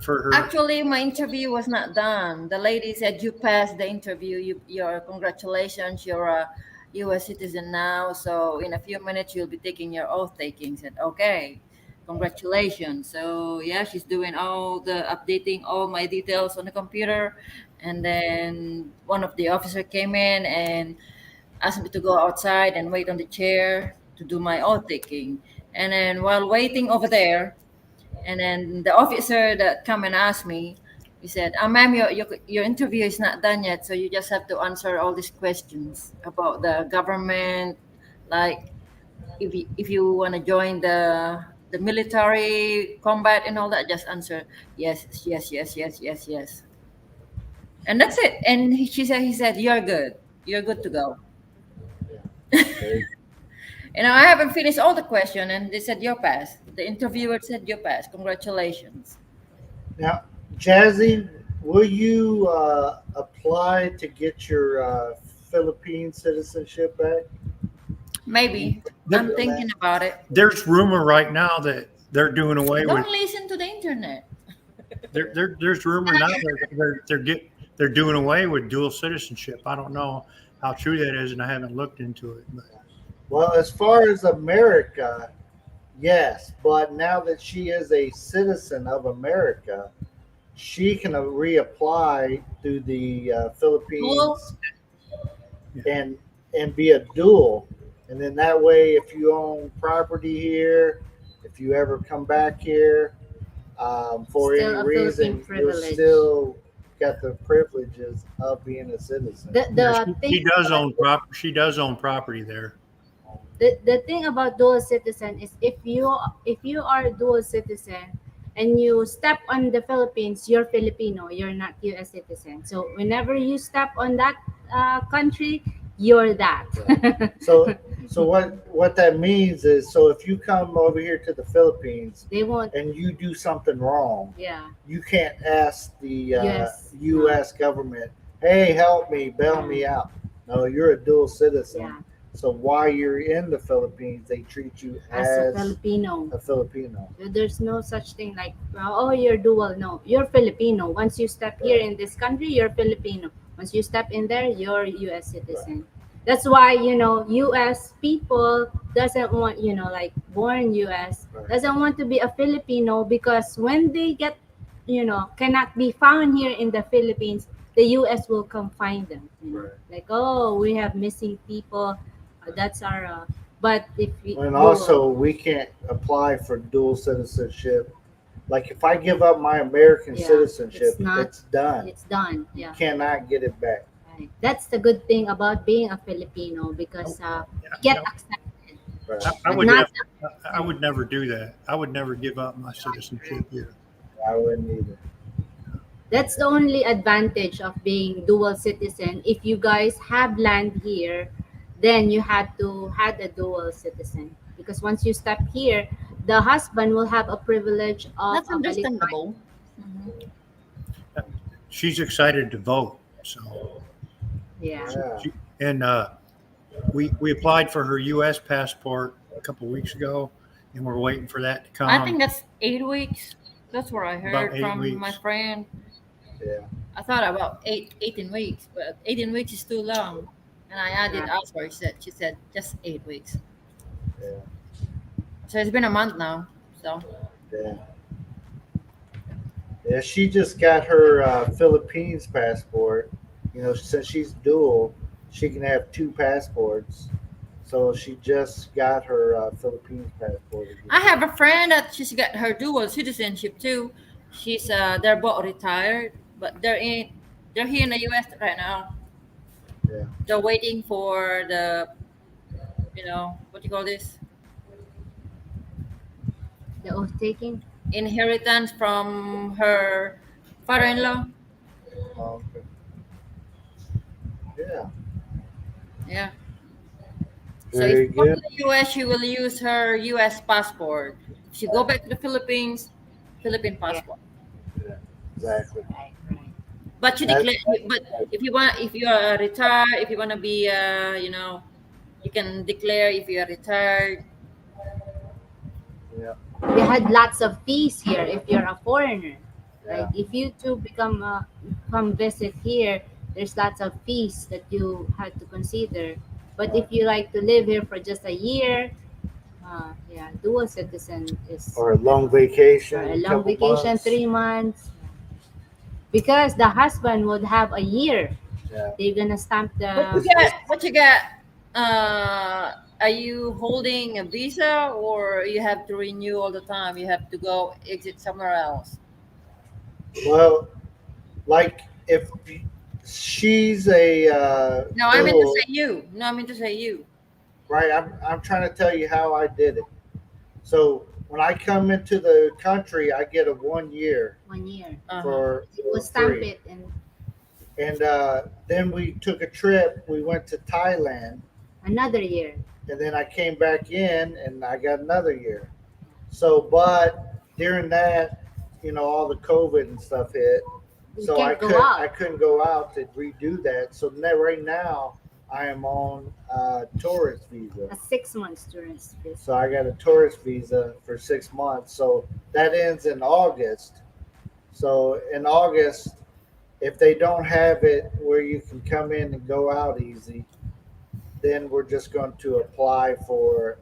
for her. Actually, my interview was not done. The lady said you passed the interview. Your congratulations. You're a U.S. citizen now. So in a few minutes you'll be taking your oath taking. Said okay, congratulations. So yeah, she's doing all the updating all my details on the computer, and then one of the officer came in and asked me to go outside and wait on the chair to do my oath taking. And then while waiting over there, and then the officer that come and asked me, he said, ma'am, your interview is not done yet, so you just have to answer all these questions about the government, like if you want to join the military combat and all that, just answer yes. And that's it. And he said, you're good to go. I haven't finished all the question, and they said you're passed. The interviewer said you're passed. Congratulations. Now, Jazzy, will you apply to get your Philippine citizenship back? Maybe. I'm thinking about it. There's rumor right now that they're doing away with. Don't listen to the internet. There's rumor now that they're doing away with dual citizenship. I don't know how true that is, and I haven't looked into it. But. Well, as far as America, yes, but now that she is a citizen of America, she can reapply to the Philippines and be a dual. And then that way, if you own property here, if you ever come back here for Still any a reason, Philippine you privilege. still got the privileges of being a citizen. She does own property there. The thing about dual citizen is if you are a dual citizen and you step on the Philippines, you're Filipino, you're not U.S. citizen. So whenever you step on that country, you're that. So what that means is, so if you come over here to the Philippines They won't. and you do something wrong, Yeah. you can't ask the Yes. U.S. government, "Hey, help me, bail me out." No, you're a dual citizen. Yeah. So while you're in the Philippines, they treat you As a Filipino. a Filipino. There's no such thing like, oh, you're dual. No, you're Filipino. Once you step here in this country, you're Filipino. Once you step in there, you're U.S. citizen. That's why, U.S. people doesn't want, like born U.S. doesn't want to be a Filipino, because when they get, cannot be found here in the Philippines, the U.S. will come find them. Like, oh, we have missing people. That's our. But if we, And also, we can't apply for dual citizenship. Like if I give up my American Yeah, citizenship, it's it's done. it's done. Yeah. You cannot get it back. Right. That's the good thing about being a Filipino, because get accepted. Right. I would never do that. I would never give up my citizenship here. I wouldn't either. That's the only advantage of being dual citizen. If you guys have land here, then you have to have a dual citizen, because once you step here, the husband will have a privilege of. That's understandable. She's excited to vote, so. Yeah. Yeah. We applied for her U.S. passport a couple of weeks ago, and we're waiting for that to come. I think that's 8 weeks. That's what I About heard 8 from weeks. my friend. Yeah. I thought about 18 weeks, but 18 weeks is too long. And I added Yeah. hours. She said just 8 weeks. Yeah. So it's been a month now. So Yeah. Yeah, she just got her Philippines passport. You know, since she's dual, she can have two passports. So she just got her Philippines passport I again. have a friend that she's got her dual citizenship too. They're both retired, but they're here in the US right now. Yeah. They're waiting for the what do you call this? The oath taking. Inheritance from her father-in-law. Okay. Yeah. Yeah. So if Very you go good. to the US, she will use her US passport. If she go back to the Philippines, Philippine Yeah. passport. Yeah. Exactly. Right. Right. But you That's declare. But if you are retired, if you want to be, you can declare if you are retired. yeah. We had lots of fees here if you're a foreigner, right? Yeah. If you two come visit here, there's lots of fees that you had to consider. But if you like to live here for just a year, yeah, dual citizen is Or a long or a vacation, long couple vacation, months. 3 months, because the husband would have a year. Yeah. They're gonna stamp But you the. It's get, just but you get. Are you holding a visa or you have to renew all the time? You have to go exit somewhere else. well, like if she's a No, I mean to dual, say you. No, I mean to say you. right? I'm trying to tell you how I did it. So when I come into the country, I get a 1 year 1 year. Uh-huh. for They will for stamp free. it and And then we took a trip. We went to Thailand, another year. and then I came back in, and I got another year. So, but during that, all the COVID and stuff hit, You so can't go out. I couldn't go out to redo that. So now, right now, I am on tourist visa. A 6 months tourist visa. So I got a tourist visa for 6 months. So that ends in August. So in August, if they don't have it where you can come in and go out easy, then we're just going to apply for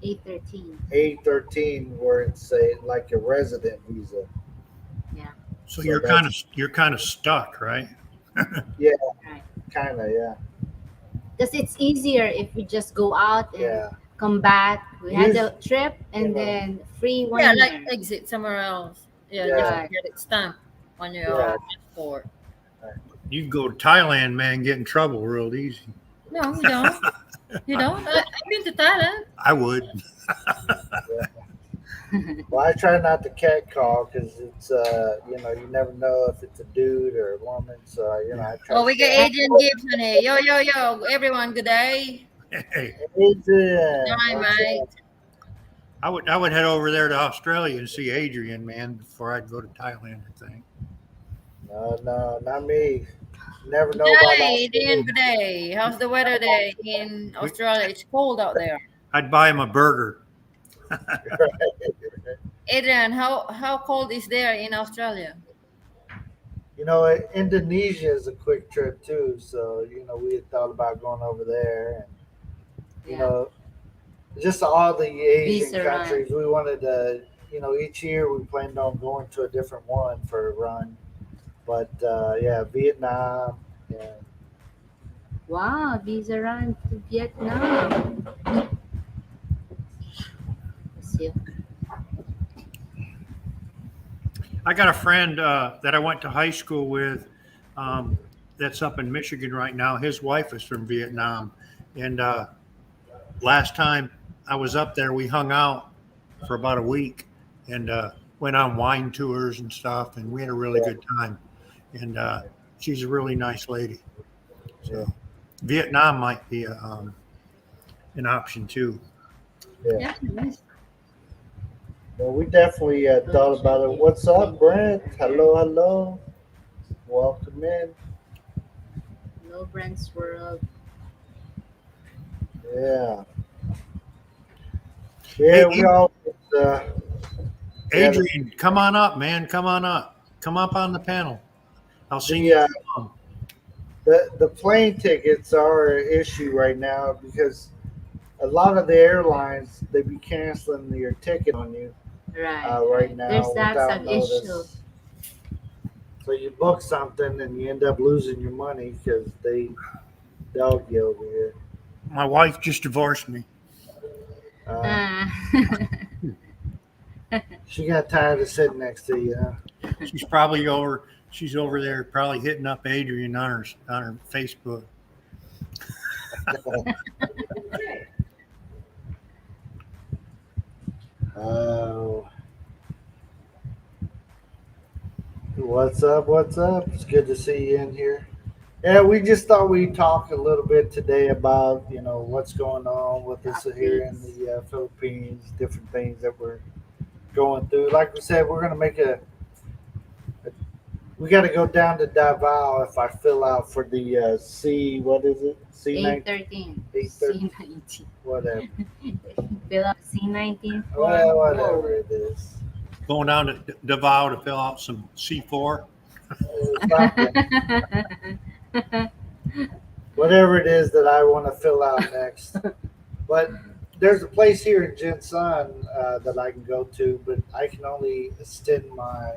813. A13, where it's like a resident visa. Yeah. So So you're kind of stuck, right? Yeah, Right. kind of, yeah, Because it's easier if we just go out and yeah, come back. We had a Use- trip and you know. then free one Yeah, year. like exit somewhere else. Yeah, just Yeah. to get it stamped on your Yeah. passport. You go to Thailand, man, get in trouble real easy. No, you don't. You don't. I've been to Thailand. I would. Well, I try not to cat call because it's you never know if it's a dude or a woman. So I try. Oh, To we got stay. Adrian Gibson here. Yo, yo, yo, everyone. Good day. Hey, Adrian, Hi, what's mate. up? I would head over there to Australia and see Adrian, man, before I'd go to Thailand, I think. No, not me. Never know Good about day, Adrian. that. Good day. How's the weather there in Australia? It's cold out there. I'd buy him a burger. Adrian, how cold is there in Australia? Indonesia is a quick trip too. So we had thought about going over there, and you Yeah. know, just all the Asian Visa run. countries. We wanted to, each year we planned on going to a different one for a run. But yeah, Vietnam. Yeah, Wow, visa run to Vietnam. Let's see. I got a friend that I went to high school with that's up in Michigan right now. His wife is from Vietnam. And last time I was up there, we hung out for about a week and went on wine tours and stuff. And we had a really good time. And she's a really nice lady. So Vietnam might be an option too. yeah. nice. Well, we definitely thought about it. What's up, Brent? Hello. Welcome in. Low Brent's World. Yeah. Hey, Yeah, we all. Adrian, come on up, man. Come on up. Come up on the panel. I'll see The you. the plane tickets are an issue right now because a lot of the airlines they be canceling your ticket on you Right, right right. There's now that without some issue. notice. So you book something and you end up losing your money because they dog you over here. My wife just divorced me. Uh, Uh, she got tired of sitting next to you. Huh? She's probably over. She's over there, probably hitting up Adrian on her Facebook. Oh, what's up? What's up? It's good to see you in here. Yeah, we just thought we'd talk a little bit today about what's going on with us here in Updates. the Philippines, different things that we're going through. Like we said, we're gonna make we got to go down to Davao if I fill out for the C. What is it? C19, 813. 830, C19. whatever. Fill out C19 Well, form. whatever Whoa. it is. Going down to Davao to fill out some C4. Something. Whatever it is that I want to fill out next. But there's a place here in Jinsan that I can go to, but I can only extend my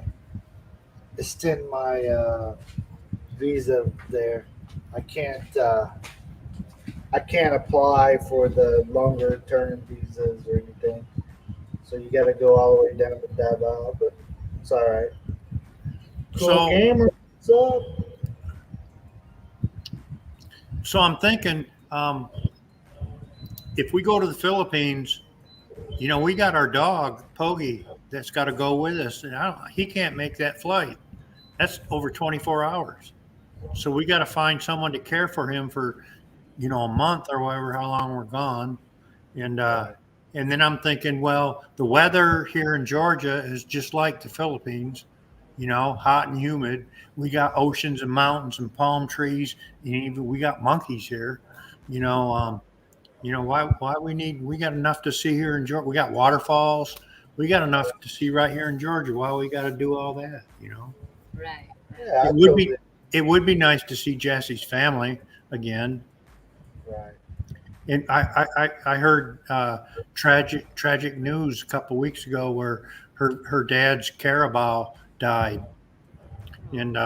visa there. I can't. I can't apply for the longer term visas or anything. So you got to go all the way down to Davao, but it's all right. Cool So, gamer, what's up? so I'm thinking, if we go to the Philippines, we got our dog Pogi that's got to go with us, and he can't make that flight. That's over 24 hours. So we got to find someone to care for him for, a month or whatever, how long we're gone. And then I'm thinking, well, the weather here in Georgia is just like the Philippines, hot and humid. We got oceans and mountains and palm trees, and even we got monkeys here. You know, why we got enough to see here in Georgia. We got waterfalls. We got enough to see right here in Georgia. Why we got to do all that? Right. Yeah, I It would be totally it would be nice to see Jesse's family again. right. And I heard tragic news a couple of weeks ago where her dad's carabao died, and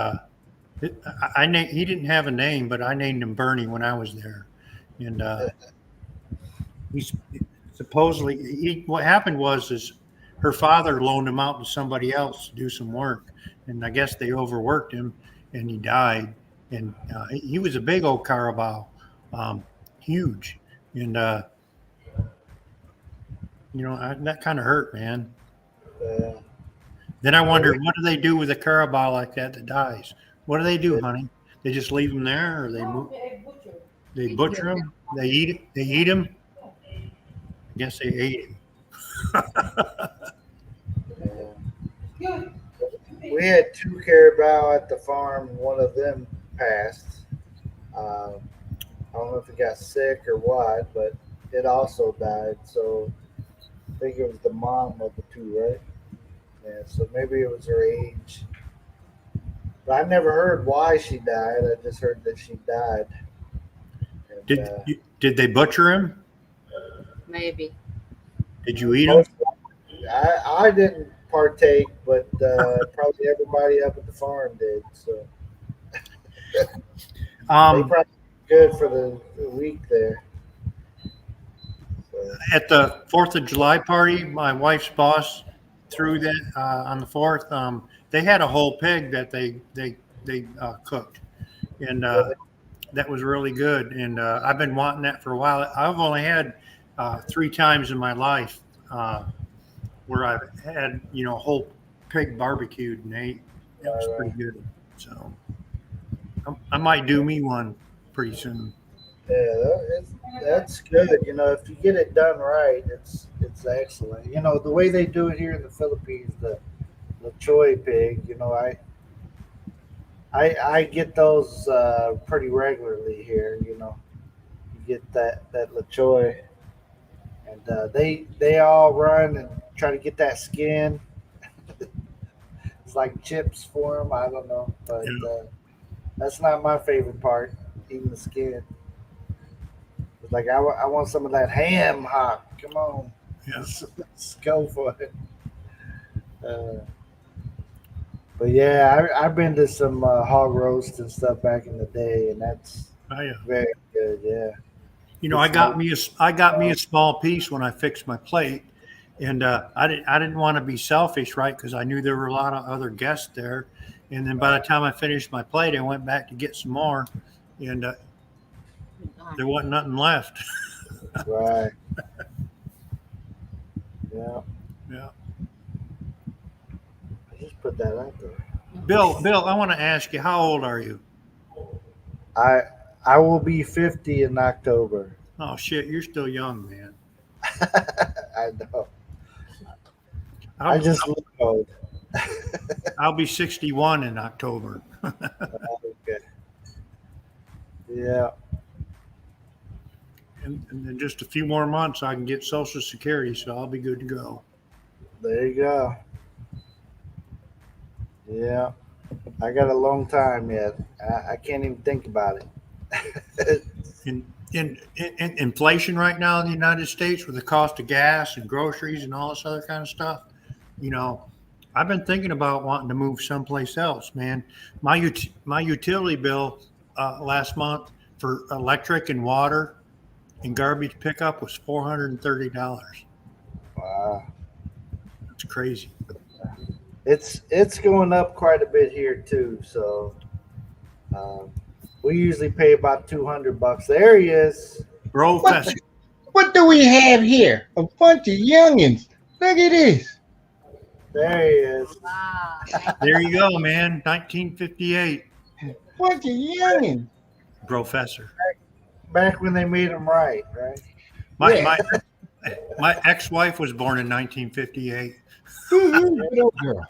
he didn't have a name, but I named him Bernie when I was there, and he's supposedly what happened was is her father loaned him out to somebody else to do some work, and I guess they overworked him, and he died, and he was a big old carabao, huge, and that kind of hurt, man. Uh, Then I wondered, what do they do with a carabao like that dies? What do they do, honey? They just leave them there, or they butcher them? They eat it. They eat them. I guess they ate him. yeah. We had two carabao at the farm, and one of them passed. I don't know if it got sick or what, but it also died. So I think it was the mom of the two, right? Yeah, so maybe it was her age. But I never heard why she died. I just heard that she died. And, Did they butcher him? Maybe. Did you eat him? I didn't partake, but probably everybody up at the farm did. So they probably good for the week there. So, At the 4th of July party, my wife's boss threw that on the 4th. They had a whole pig that they cooked, and that was really good. And I've been wanting that for a while. I've only had 3 times in my life where I've had a whole pig barbecued and ate. That was pretty good. So I might do me one pretty soon. yeah, that's good. If you get it done right, it's excellent. The way they do it here in the Philippines, the choy pig. I get those pretty regularly here. You get that choy, and they all run and try to get that skin. It's like chips for them. I don't know, but Yeah. that's not my favorite part. Eating the skin. It's like I want some of that ham hock. Come on, Yeah. let's go for it. Uh, but yeah, I've been to some hog roast and stuff back in the day, and that's Oh, yeah. very good. Yeah, You know, Get some I got me a small piece when I fixed my plate, and I didn't want to be selfish, right? Because I knew there were a lot of other guests there, and then by the time I finished my plate, I went back to get some more, and there wasn't nothing left. right. Yeah, Yeah. I just put that out there. Bill, I want to ask you, how old are you? I I will be 50 in October. Oh shit, you're still young, man. I know. I I'll, just look old. I'll be 61 in October. Okay. Yeah. And in just a few more months, I can get Social Security, so I'll be good to go. There you go. Yeah. I got a long time yet. I can't even think about it. In inflation right now in the United States, with the cost of gas and groceries and all this other kind of stuff, you know, I've been thinking about wanting to move someplace else, man. My utility bill last month for electric and water and garbage pickup was $430. Wow. It's crazy. It's going up quite a bit here too. So um, we usually pay about $200. There he is. Bro, What, what do we have here? A bunch of youngins. Look at this. There he is. Wow. there you go, man. 1958, Bunch of youngins. professor. Back when they made him right? My Yeah. my ex-wife was born in 1958. Good old girl.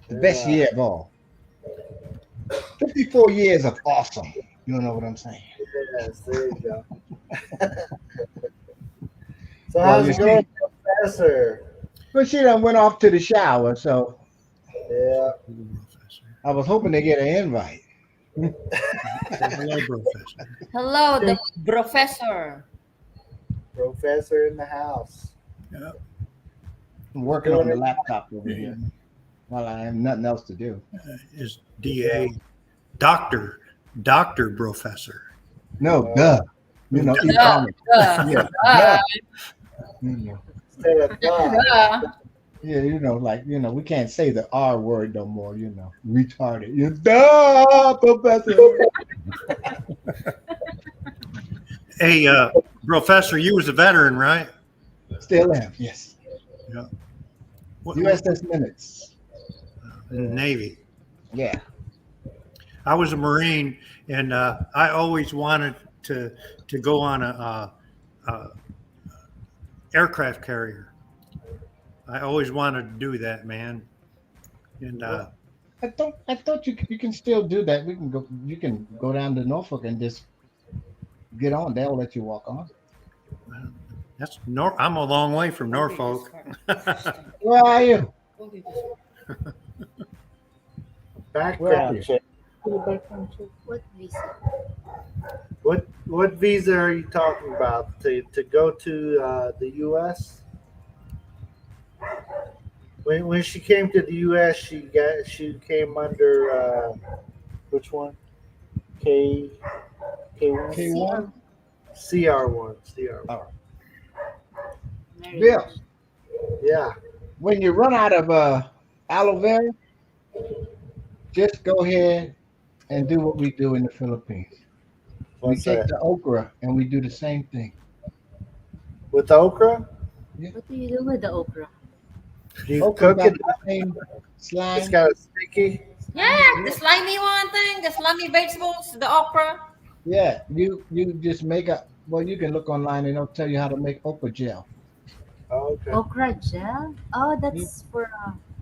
The best Yeah. year of all. 54 years of awesome. You know what I'm saying? Yes, there you go. So Well, how's you it going, see- Professor? But she done went off to the shower, so Yeah. I was hoping to get an invite. Hello, professor. Hello, the professor. Professor in the house. I'm working on the laptop over here while I have nothing else to do. Is DA Doctor Professor. No, duh. You know, you Duh. call me. Yeah, duh. You know. Instead of God. Yeah, we can't say the R word no more, retarded. You duh, professor. Hey, Professor, you was a veteran, right? Still am, yes. What, USS Nimitz. in the Navy. Yeah. I was a Marine, and I always wanted to go on a aircraft carrier. I always wanted to do that, man. And I thought you can still do that. You can go down to Norfolk and just get on. They'll let you walk on. I'm a long way from Norfolk. Where are you? Background check. What visa? What visa are you talking about? To go to the U.S. When she came to the U.S., she came under which one? K1? K1? CR1. Marriage. Bill, Yeah. when you run out of aloe vera, just go ahead and do what we do in the Philippines. What's we take that? the okra and we do the same thing. With the okra? What do you do with the okra? Do you Okra cook got it? the same slime. It's got a sticky. Yeah, the slimy one thing, the slimy vegetables, the okra. Yeah, you just make you can look online and it'll tell you how to make okra gel. Oh, okay. Okra gel? Oh, that's for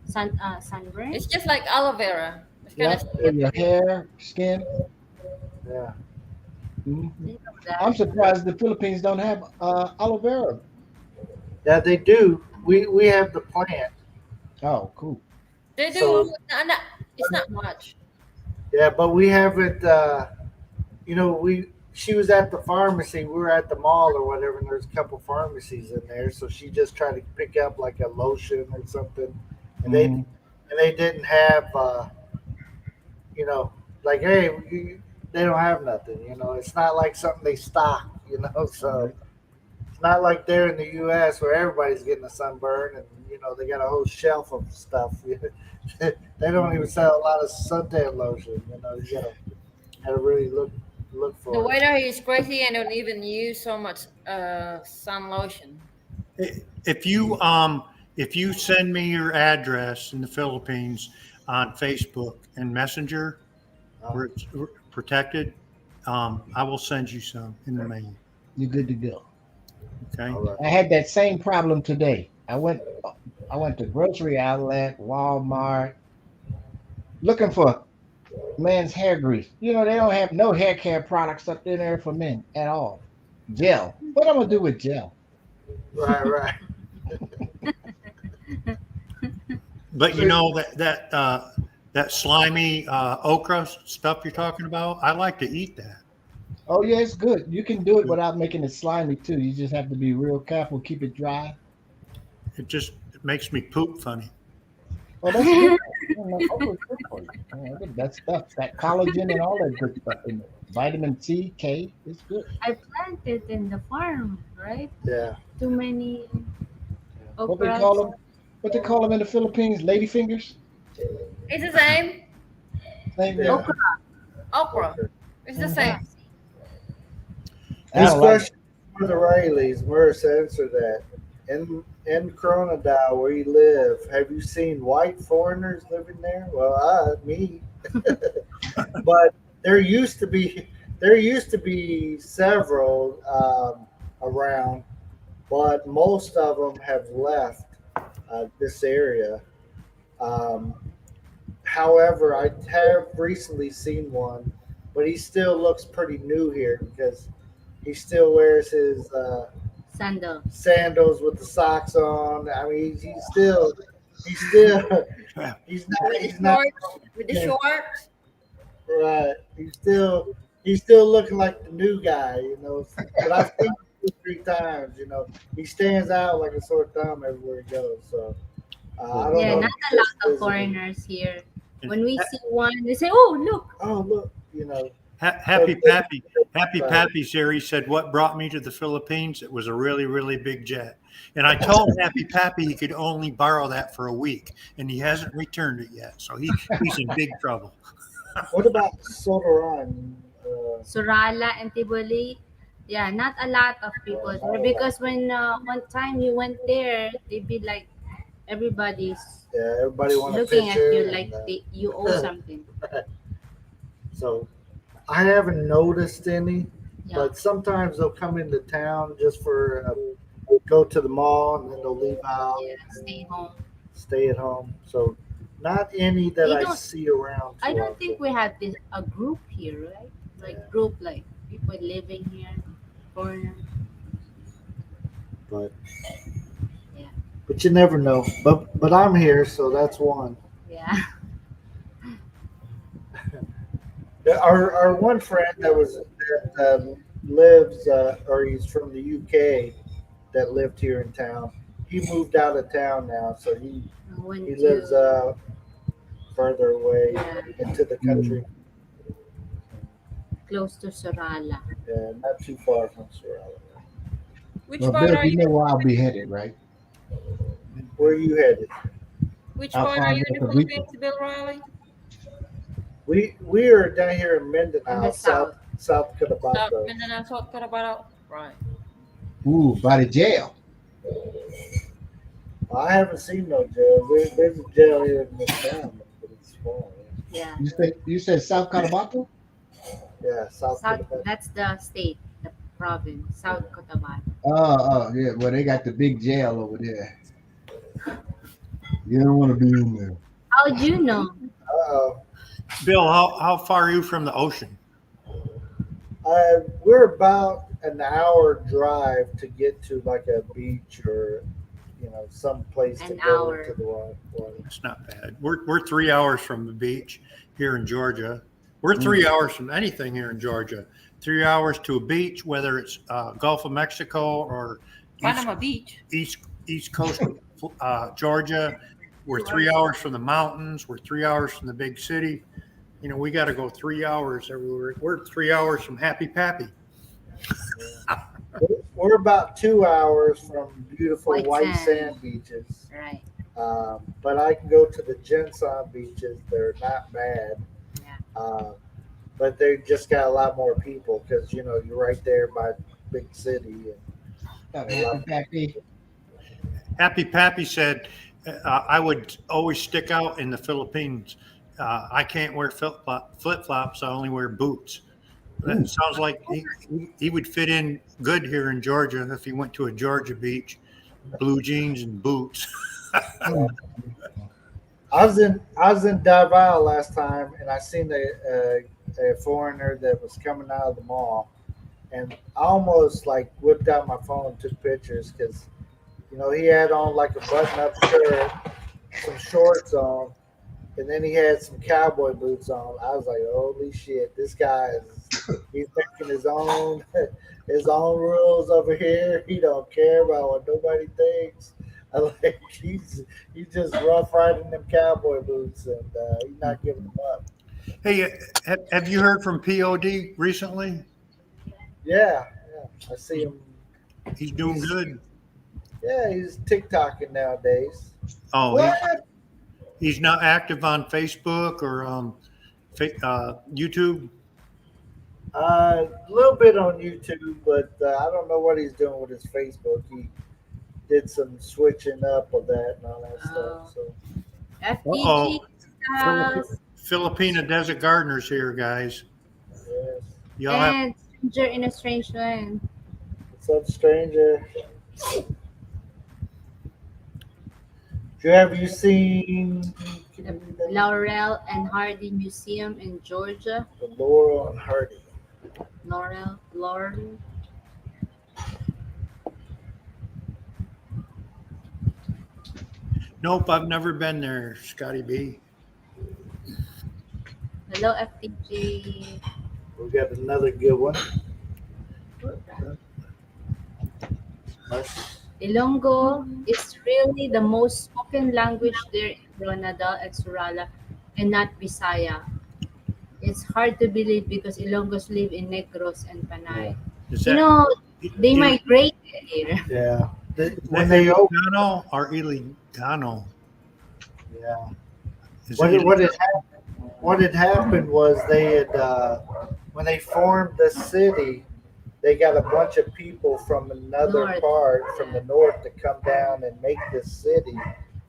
sunburn? It's just like aloe vera. It's Yeah, kind for your hair, skin. Yeah. Mhm. Think of that. I'm surprised the Philippines don't have aloe vera. Yeah, they do. We have the plant. Oh, cool. They do. So It's not much. yeah, but we haven't. She was at the pharmacy. We were at the mall or whatever, and there's a couple pharmacies in there. So she just tried to pick up like a lotion or something, and Mhm. they didn't have. Like hey, they don't have nothing. It's not like something they stock. So. Right. It's not like there in the U.S. where everybody's getting a sunburn and they got a whole shelf of stuff. They don't even sell a lot of suntan lotion. You gotta really look The for it. weather here is crazy and don't even use so much sun lotion. If you send me your address in the Philippines on Facebook and Messenger, where it's protected, I will send you some in the mail. You're good to go. Okay. All right. I had that same problem today. I went to grocery outlet, Walmart, looking for men's hair grease. They don't have no hair care products up in there for men at all. Gel. What I'm gonna do with gel? Right. But that slimy okra stuff you're talking about, I like to eat that. Oh yeah, it's good. You can do it without making it slimy too. You just have to be real careful, keep it dry. It makes me poop funny. Well, that's good. Okra's good for you. That stuff, that collagen and all that good stuff in it. Vitamin C, K, it's good. I planted in the farm, right? Yeah. Too many What they okras. call them? What they call them in the Philippines? Lady fingers. It's the same. Same thing. Yeah. Okra. It's the same. I This don't like question for the Rileys, Marissa, answer that. In Koronadal, where you live, have you seen white foreigners living there? Well, me. But there used to be several around, but most of them have left this area. Um, However, I have recently seen one, but he still looks pretty new here because he still wears his Sandal. sandals with the socks on. I mean, he's still he's not With the shorts. right. He's still looking like the new guy. But I've seen him 2, 3 times. He stands out like a sore thumb everywhere he goes. So I don't Yeah, know. not a lot of foreigners here. When we see one, they say, "Oh, look." Oh look, Happy So- Pappy, Happy Pappy's here. He said, "What brought me to the Philippines? It was a really, really big jet." And I told Happy Pappy he could only borrow that for a week, and he hasn't returned it yet. So he's in big trouble. What about Sonoran? Surala and Tiboli. Yeah, not a lot of people there because when one time you went there, they'd be like everybody's Yeah, everybody want a looking at picture. you like you owe something. So I haven't noticed any, Yeah. but sometimes they'll come into town just for go to the mall and then they'll leave out, Yeah, stay home. stay at home. So not any that They I don't- see around. I too don't often. think we have a group here, right? Like group, like people living here, foreigner. but Yeah. but you never know. But I'm here, so that's one. Yeah. Our one friend that lives or he's from the UK that lived here in town. He moved out of town now, so he Went lives to further away Yeah. into the country. close to Sorala. Yeah, not too far from Sorrel. Which Well, part Bill, are you you? know where I'll be headed, right? Where are you headed? Which I'll part are find you in out the the weekend. Philippines, Bill Riley? We are down here in In Mindanao, the South South Cotabato. Mindanao, South Cotabato. Right. Ooh, by the jail. I haven't seen no jail. There's a jail here in this town, but it's small. Yeah. You said South Cotabato? Yeah, South South, Cotabato. that's the state, the province, South Cotabato. Oh, yeah. Well, they got the big jail over there. You don't want to be in there. How'd you know? Uh-oh. Bill, how far are you from the ocean? We're about an hour drive to get to like a beach or some place to An go hour. into the water. It's not bad. We're 3 hours from the beach here in Georgia. We're 3 hours from anything here in Georgia. 3 hours to a beach, whether it's Gulf of Mexico or Panama Beach. East Coast of Georgia. We're 3 hours from the mountains. We're 3 hours from the big city. We got to go 3 hours everywhere. We're 3 hours from Happy Pappy. We're about 2 hours from beautiful White white sand. sand beaches. Right. But I can go to the Gensan beaches. They're not bad. Yeah. But they just got a lot more people because, you're right there by big city. Happy Pappy. Happy Pappy said, I would always stick out in the Philippines. I can't wear flip-flops. I only wear boots. That sounds like he would fit in good here in Georgia if he went to a Georgia beach, blue jeans and boots. I was in Davao last time, and I seen a foreigner that was coming out of the mall, and I almost like whipped out my phone and took pictures because he had on like a button-up shirt, some shorts on, and then he had some cowboy boots on. I was like, holy shit, this guy he's making his own rules over here. He don't care about what nobody thinks. I like he's just rough riding them cowboy boots, and he's not giving them up. Hey, have you heard from POD recently? Yeah, I see him. He's doing good. Yeah, he's TikToking nowadays. Oh, What? he's not active on Facebook or YouTube. A little bit on YouTube, but I don't know what he's doing with his Facebook. He did some switching up of that and all that stuff. So FTG house Filipina Desert Gardeners here, guys. yes. Y'all have and Stranger in a Strange Land. What's up, stranger? Have you seen The Laurel and Hardy Museum in Georgia. the Laurel and Hardy? Laurel. Nope, I've never been there, Scotty B. Hello, FTG. We got another good one. Ilonggo is really the most spoken language there in Koronadal, Exurala, and not Bisaya. It's hard to believe because Ilonggos live in Negros and Panay. Is You that know, they migrated here. Yeah. when they Iligano or Iligano? Yeah. Is What it had happened was they had when they formed the city, they got a bunch of people from another North. part from the north to come down and make this city.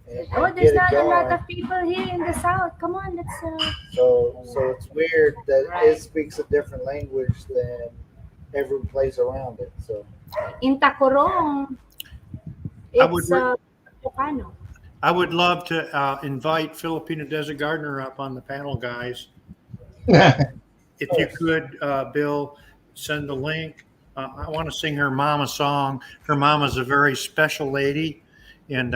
And Oh, get there's it not a lot going. of people here in the south. Come on, let's. So it's weird that Right. it speaks a different language than every place around it. So In Tacorong, I would it's Ilocano. I would love to invite Filipina Desert Gardener up on the panel, guys. If you could, Bill, send the link. I want to sing her mama song. Her mama's a very special lady, and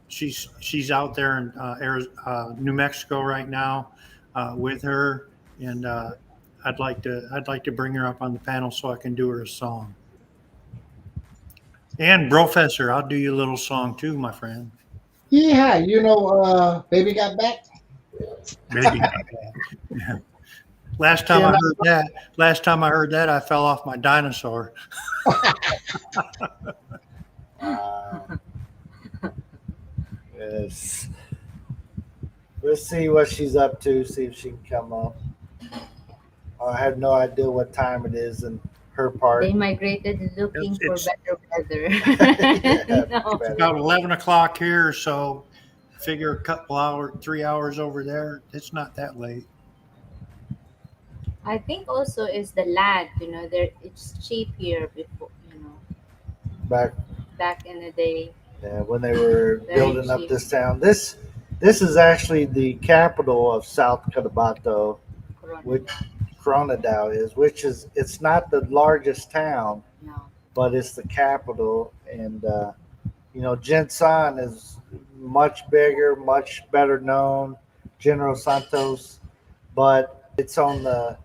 she's out there in New Mexico right now with her, and I'd like to bring her up on the panel so I can do her a song. And Professor, I'll do you a little song too, my friend. Yeah, baby got back. Maybe. Yeah. Last time I heard that, I fell off my dinosaur. yes, let's see what she's up to. See if she can come up. I have no idea what time it is in her part. They migrated looking for It's- better weather. Yeah, No. better. About 11 o'clock here, so figure a couple hours, 3 hours over there. It's not that late. I think also is the land. There it's cheap here before. Back Back in the day. when they were Very building up cheap. this town. This is actually the capital of South Cotabato, Corona. which Koronadal is, which is it's not the largest town, No. but it's the capital. And Jensen is much bigger, much better known, General Santos, but it's to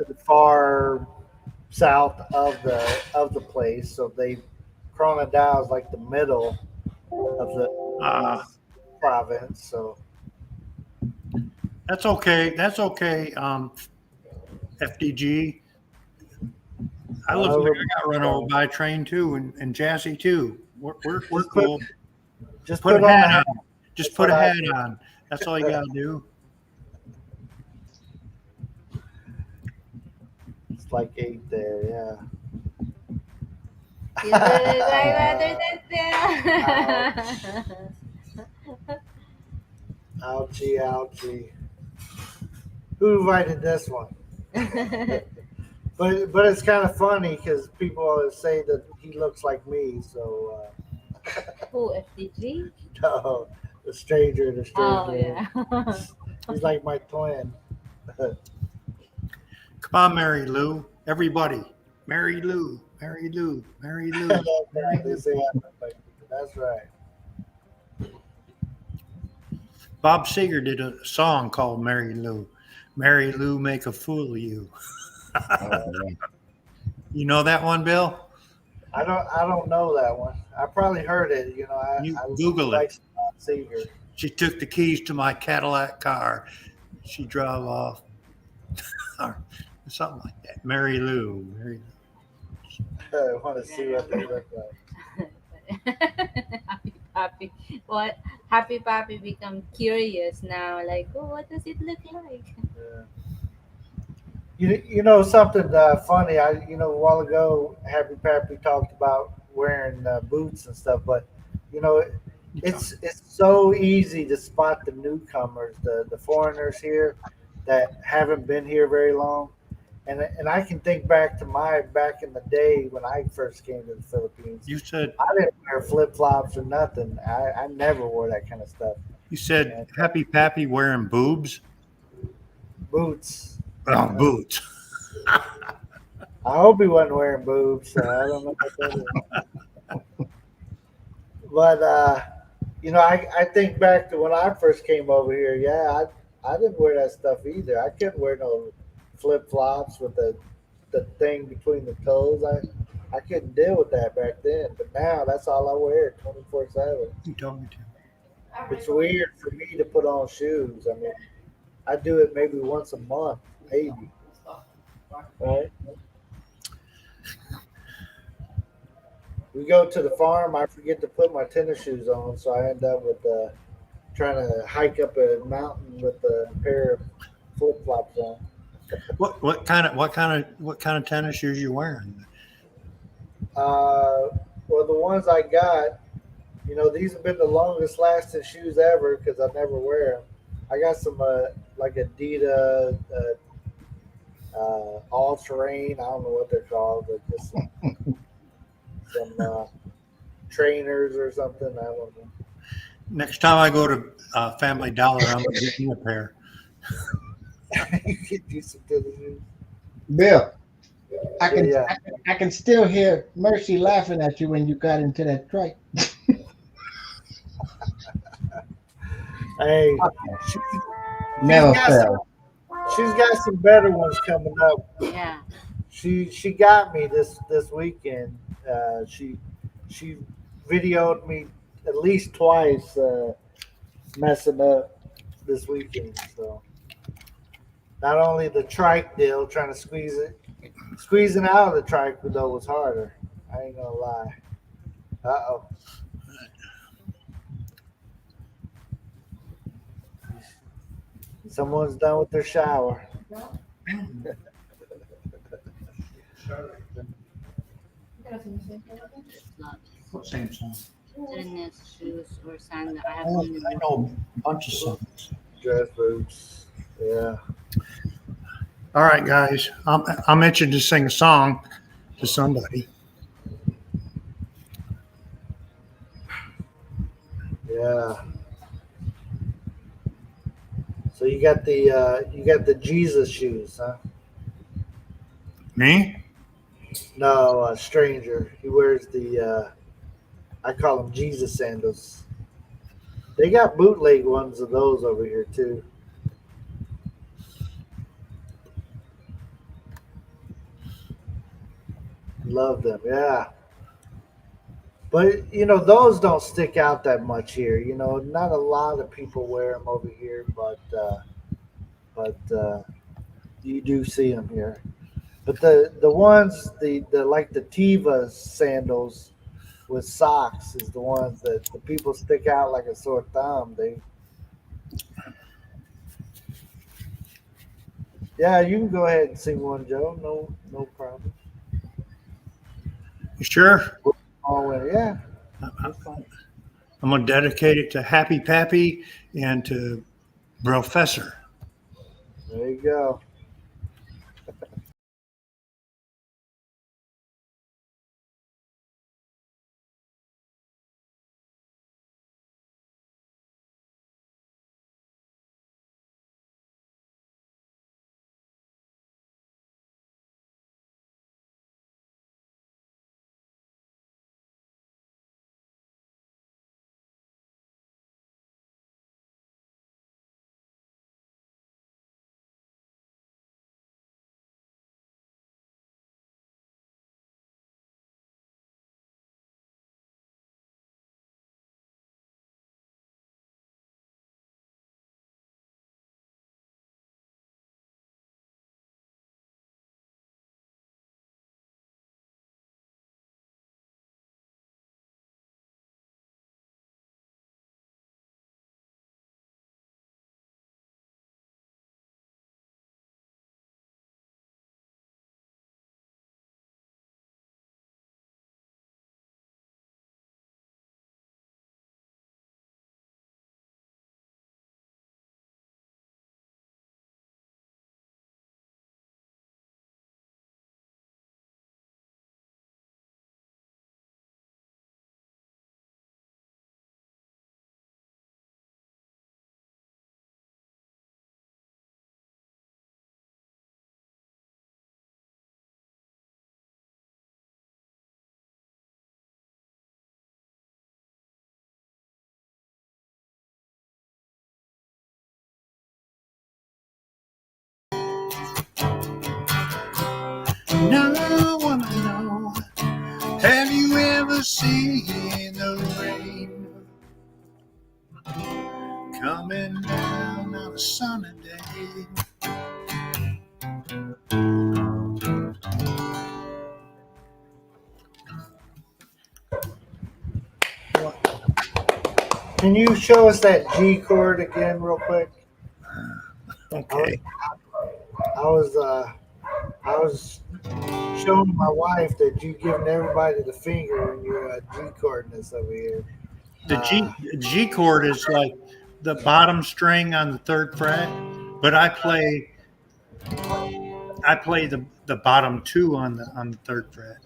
the far south of the place. So Koronadal is like the middle of the Ah, province. So that's okay. That's okay. FDG. I look like I got run over by a train too, and Jassy too. We're cool. just Put a put on the hat hat. on. Just That's put a what I hat do. on. That's all you gotta do. It's like 8 there, yeah. You did it right better than Ouchie, ouchie. Who invited this one? But it's kind of funny because people always say that he looks like me. So Who, FDG? no, the stranger. Oh, yeah. He's like my twin. Come on, Mary Lou. Everybody. Mary Lou. Mary Lou. Mary Lou. That's right. They say I look like me. That's right. Bob Seger did a song called Mary Lou. Mary Lou, make a fool of you. You know that one, Bill? I don't know that one. I probably heard it. You I Google like it. Seeger. She took the keys to my Cadillac car. She drove off. Or something like that. Mary Lou. Mary Lou. I want to see what they look like. Happy Papi. What? Happy Papi become curious now. Like, oh, what does it look like? Yeah. Something funny. A while ago, Happy Pappy talked about wearing boots and stuff, but it's so easy to spot the newcomers, the foreigners here that haven't been here very long. And I can think back to back in the day when I first came to the Philippines. You said I didn't wear flip flops or nothing. I never wore that kind of stuff. Happy Pappy wearing boobs? Boots. Oh, boots. I hope he wasn't wearing boobs. So I don't know what that is. But I think back to when I first came over here. Yeah, I didn't wear that stuff either. I couldn't wear no flip flops with the thing between the toes. I couldn't deal with that back then. But now that's all I wear 24/7. You told me to. It's weird for me to put on shoes. I mean, I do it maybe once a month, maybe. Right? We go to the farm. I forget to put my tennis shoes on, so I end up with trying to hike up a mountain with a pair of flip flops on. What kind of tennis shoes you wearing? Well, the ones I got, these have been the longest lasting shoes ever because I never wear them. I got some like Adidas all terrain. I don't know what they're called, but just some trainers or something. I don't know. Next time I go to Family Dollar, I'm gonna get you a pair. You could do some tennis shoes. Bill, I can Yeah. I can still hear Mercy laughing at you when you got into that trike. Hey, Never got fell. she's got some better ones coming up. Yeah. She got me this weekend. She videoed me at least twice messing up this weekend. So not only the trike deal, trying to squeezing out of the trike though was harder. I ain't gonna lie. Uh-oh. Someone's done with their shower. What same song? Tennis shoes or sandal. I have Oh, only I know a bunch of songs. Dress boots. Yeah. All right, guys. I'm itching to sing a song to somebody. Yeah. So you got the Jesus shoes, huh? Me? No, a stranger. He wears the I call them Jesus sandals. They got bootleg ones of those over here too. Love them, yeah. But those don't stick out that much here. Not a lot of people wear them over here, but you do see them here. But the ones the like the Tiva sandals with socks is the ones that the people stick out like a sore thumb. Yeah, you can go ahead and sing one, Joe. No problem. You sure? Oh, yeah. I'm gonna dedicate it to Happy Pappy and to Professor. There you go. Now I wanna know, have you ever seen the rain coming down on a sunny day? Can you show us that G chord again, real quick? Okay. I was showing my wife that you giving everybody the finger when you're G chording this over here. The G chord is like the bottom string on the third fret, but I play the bottom two on the third fret.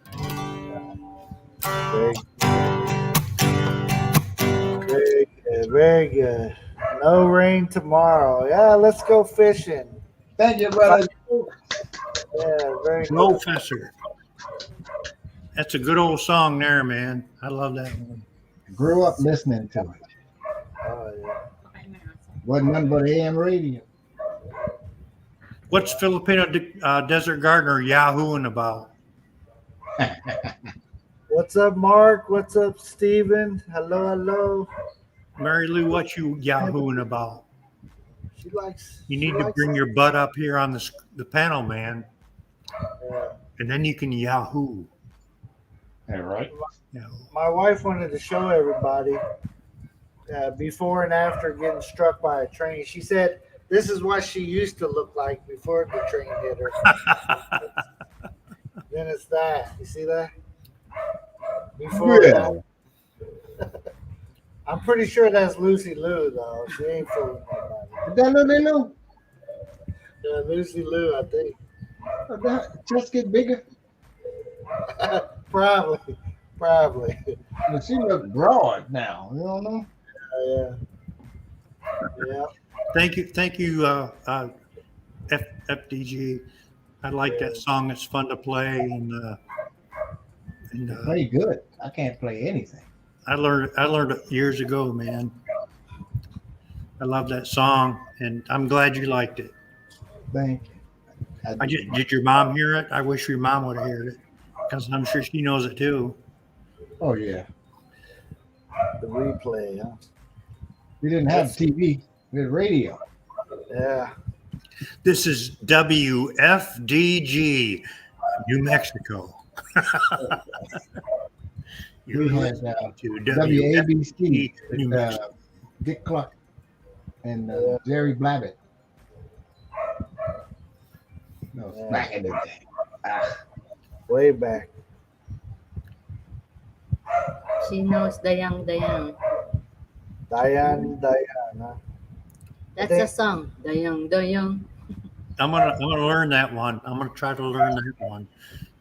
Very good, very good. No rain tomorrow. Yeah, let's go fishing. Thank you, brother. Yeah, very good. Professor. That's a good old song there, man. I love that one. Grew up listening to it. Oh, yeah. Wasn't nothing but AM radio. What's Filipino Desert Gardener yahooing about? What's up, Mark? What's up, Steven? Hello, hello. Mary Lou, what you yahooing about? She likes. You need to bring your butt up here on the panel, man, Yeah. and then you can yahoo. All right. My wife wanted to show everybody before and after getting struck by a train. She said this is what she used to look like before the train hit her. Then it's that. You see that? Before Yeah. that. I'm pretty sure that's Lucy Lou, though. She ain't fooling nobody. Is that little? Yeah, Lucy Lou, I think. Just get bigger. Probably. But she look broad now. You don't know? Yeah. Yeah. Thank you, FDG. I like that song. It's fun to play, and Play good. I can't play anything. I learned it years ago, man. I love that song, and I'm glad you liked it. Thank you. Did your mom hear it? I wish your mom would have heard it, because I'm sure she knows it too. Oh yeah. The replay, huh? We didn't have TV. We had radio. Yeah. This is WFDG, New Mexico. You're We had listening to WABC New with Mexico. Dick Clark and Jerry Blabbett. No, Yeah. back in the day. Way back. She knows Dayang Dayang. Diane, huh? That's a song. Dayang Dayang. I'm gonna learn that one. I'm gonna try to learn that one,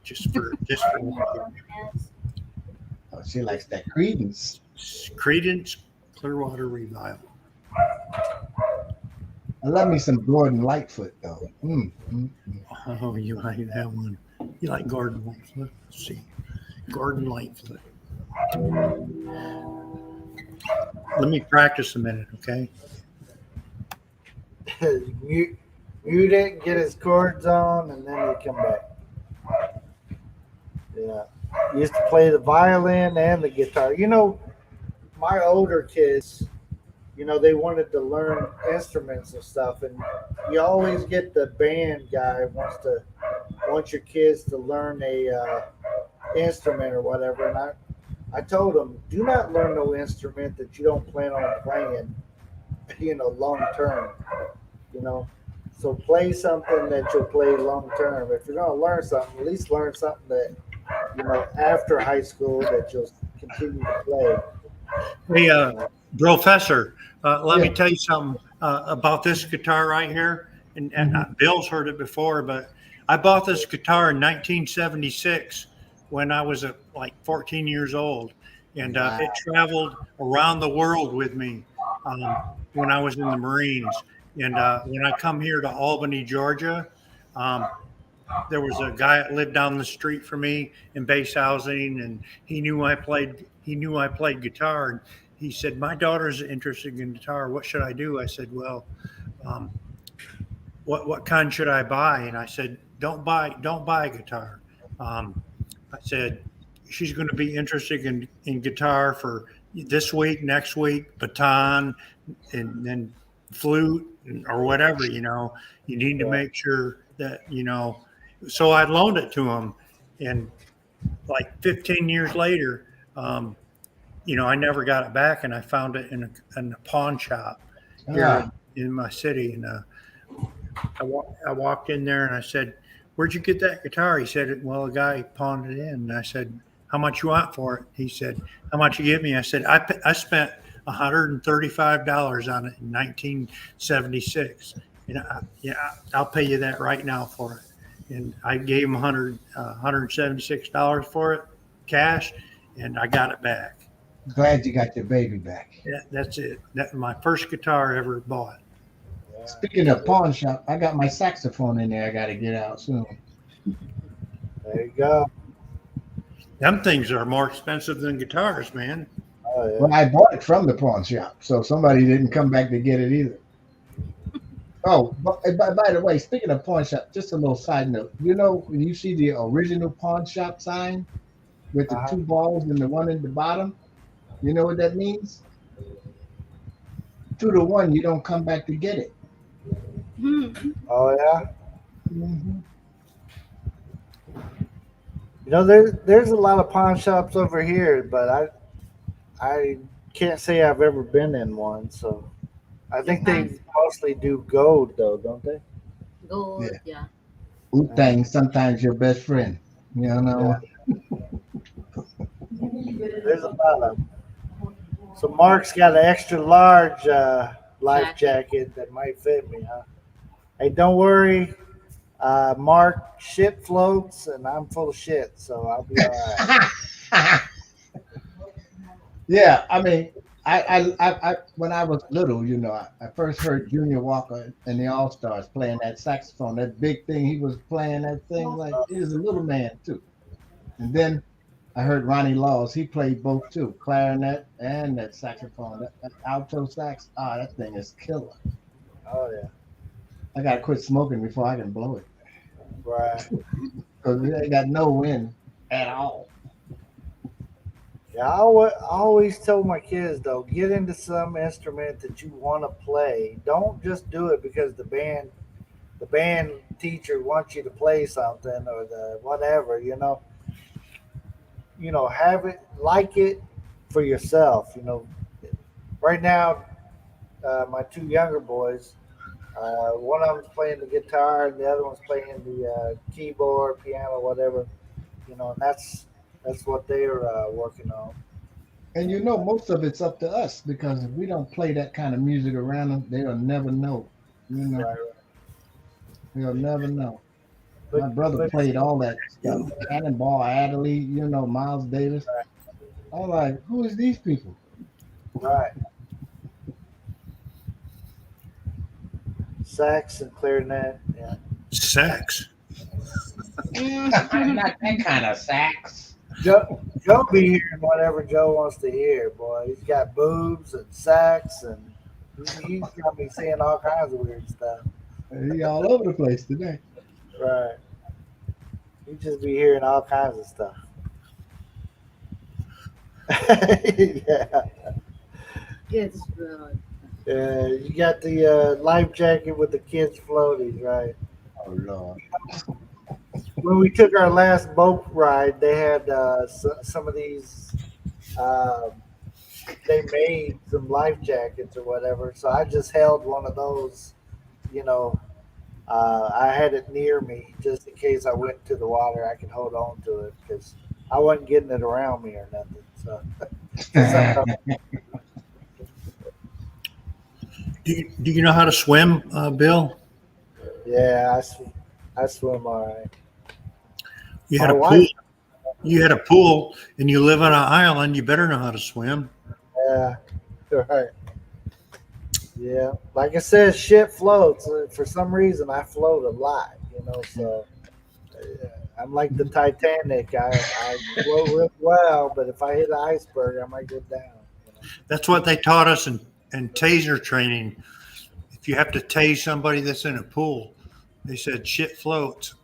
just for Oh, she likes that Credence. Credence Clearwater Revival. I love me some Gordon Lightfoot though. Oh, you like that one? You like Gordon Lightfoot? Let's see, Gordon Lightfoot. Let me practice a minute, okay? mute it, get his chords on, and then we come back. Yeah. Used to play the violin and the guitar. You know, my older kids, you know, they wanted to learn instruments and stuff, and you always get the band guy wants your kids to learn a instrument or whatever. And I told them, do not learn no instrument that you don't plan on playing, you know, long term. You know, so play something that you'll play long term. If you're gonna learn something, at least learn something that, you know, after high school that you'll continue to play. Hey, Professor, let me Yeah. tell you something about this guitar right here. And Bill's heard it before, but I bought this guitar in 1976 when I was like 14 years old, and it traveled around the world with me when I was in the Marines. And when I come here to Albany, Georgia, there was a guy that lived down the street from me in base housing, and he knew I played guitar. And he said, "My daughter's interested in guitar. What should I do?" I said, "Well, what kind should I buy?" And I said, "Don't buy a guitar." I said, "She's going to be interested in guitar for this week, next week, baton, and then flute or whatever. You know, you need to make sure that, you know." So I loaned it to him, and like 15 years later, you know, I never got it back, and I found it in a pawn shop here in my city. And I walked in there and I said, "Where'd you get that guitar?" He said, "Well, a guy pawned it in." And I said, "How much you want for it?" He said, "How much you give me?" I said, I spent $135 on it in 1976. And I'll pay you that right now for it. And I gave him $176 for it, cash, and I got it back. Glad you got your baby back. Yeah, that's it. That's my first guitar ever bought. Speaking of pawn shop, I got my saxophone in there. I got to get out soon. There you go. Them things are more expensive than guitars, man. Oh, yeah. Well, I bought it from the pawn shop, so somebody didn't come back to get it either. Oh, by the way, speaking of pawn shop, just a little side note. You know, when you see the original pawn shop sign with the two balls and the one in the bottom, you know what that means? 2 to 1, you don't come back to get it. Oh yeah. Mm-hmm. You know, there's a lot of pawn shops over here, but I can't say I've ever been in one. So I think they mostly do gold, though, don't they? Gold, yeah. Wu-Tang, sometimes your best friend. You know. There's a lot of them. So Mark's got an extra large life jacket that might fit me, huh? Hey, don't worry. Mark, shit floats, and I'm full of shit, so I'll be all right. Yeah, I mean, I when I was little, you know, I first heard Junior Walker and the All Stars playing that saxophone, that big thing. He was playing that thing like he was a little man too. And then I heard Ronnie Laws. He played both too, clarinet and that saxophone. That alto sax. Ah, that thing is killer. Oh yeah, I gotta quit smoking before I can blow it right. because it ain't got no wind at all. Yeah, I always tell my kids though, get into some instrument that you want to play. Don't just do it because the band teacher wants you to play something or the whatever. Have it like it for yourself. Right now, my two younger boys, one of them's playing the guitar and the other one's playing the keyboard, piano, whatever. And that's what they're working on. And most of it's up to us because if we don't play that kind of music around them, they'll never know. Right, right. They'll never know. My But brother but played all that stuff. Cannonball Adderley, Miles Davis. I'm like, who is these people? right, sax and clarinet. Yeah. Sex. Not that kind of sax. Joe be hearing whatever Joe wants to hear, boy. He's got boobs and sax, and he's got me seeing all kinds of weird stuff. He all over the place today. Right. He just be hearing all kinds of stuff. Yeah. It's good. You got the life jacket with the kids' floaties, right? Oh Lord. When we took our last boat ride, they had some of these. They made some life jackets or whatever, so I just held one of those. You know, I had it near me just in case I went to the water. I could hold on to it because I wasn't getting it around me or nothing. So, Do you know how to swim, Bill? yeah, I swim all right. You My had a wife- pool. You had a pool, and you live on an island. You better know how to swim. Yeah, right. Yeah, like I said, shit floats. For some reason, I float a lot. So I'm like the Titanic. I float real well, but if I hit an iceberg, I might go down. That's what they taught us in taser training. If you have to tase somebody that's in a pool, they said shit floats,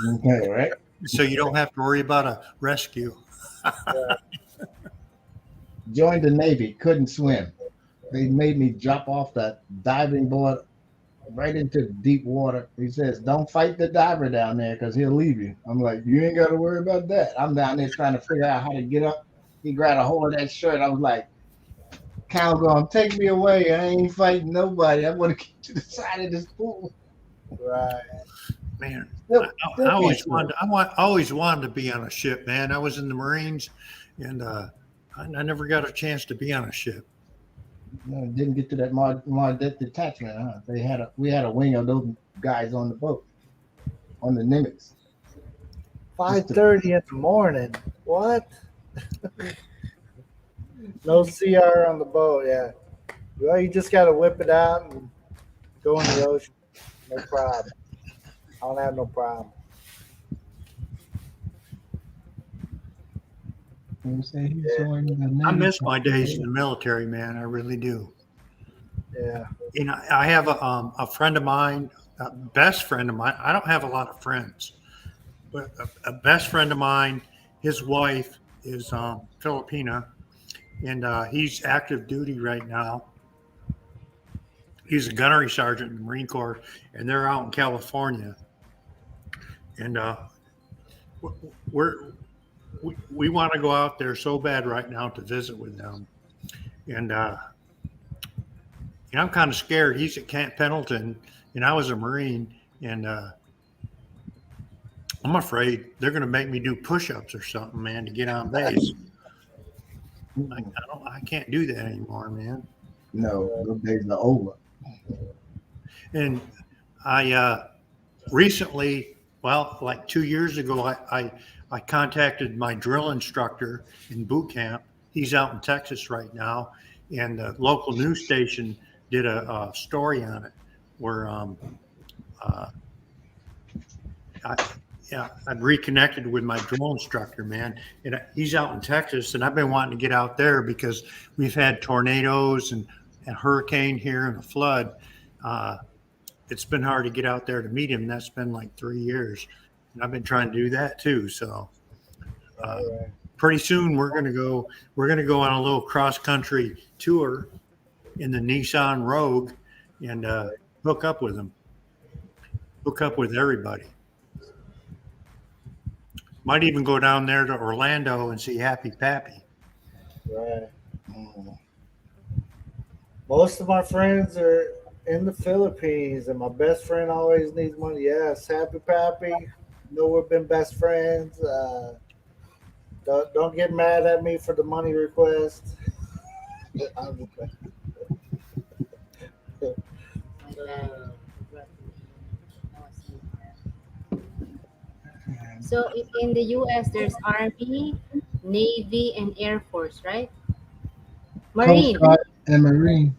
Okay, right? so you don't have to worry about a rescue. Joined the Navy, couldn't swim. They made me drop off that diving board right into deep water. He says, "Don't fight the diver down there because he'll leave you." I'm like, "You ain't got to worry about that." I'm down there trying to figure out how to get up. He grabbed a hold of that shirt. I was like, "Cal, going take me away. I ain't fighting nobody. I want to get to the side of this pool." Right. Man, Still I always can't wanted. Always wanted to be on a ship, man. I was in the Marines, and I never got a chance to be on a ship. No, didn't get to that mod detachment. Huh? We had a wing of those guys on the boat, on the Nimitz. 5:30 in the morning. What? No CR on the boat. Yeah. Well, you just got to whip it out and go in the ocean. No problem. I don't have no problem. I miss my days in the military, man. I really do. Yeah. I have a friend of mine, a best friend of mine. I don't have a lot of friends, but a best friend of mine, his wife is Filipina, and he's active duty right now. He's a gunnery sergeant in the Marine Corps, and they're out in California. And we want to go out there so bad right now to visit with them. And I'm kind of scared. He's at Camp Pendleton, and I was a Marine, and I'm afraid they're going to make me do push-ups or something, man, to get on base. I can't do that anymore, man. No, those days are over. And I recently, well, like 2 years ago, I contacted my drill instructor in boot camp. He's out in Texas right now, and the local news station did a story on it where yeah, I've reconnected with my drill instructor, man. And he's out in Texas, and I've been wanting to get out there because we've had tornadoes and a hurricane here and a flood. Uh, it's been hard to get out there to meet him. That's been like 3 years, and I've been trying to do that too. So pretty soon we're gonna go. We're gonna go on a little cross country tour in the Nissan Rogue and hook up with him. Hook up with everybody. Might even go down there to Orlando and see Happy Pappy. Right. Most of my friends are in the Philippines, and my best friend always needs money. Yes, Happy Pappy. Know we've been best friends. Don't get mad at me for the money request. So in the U.S., there's Army, Navy, and Air Force, right? Marine. Coast Guard and Marine.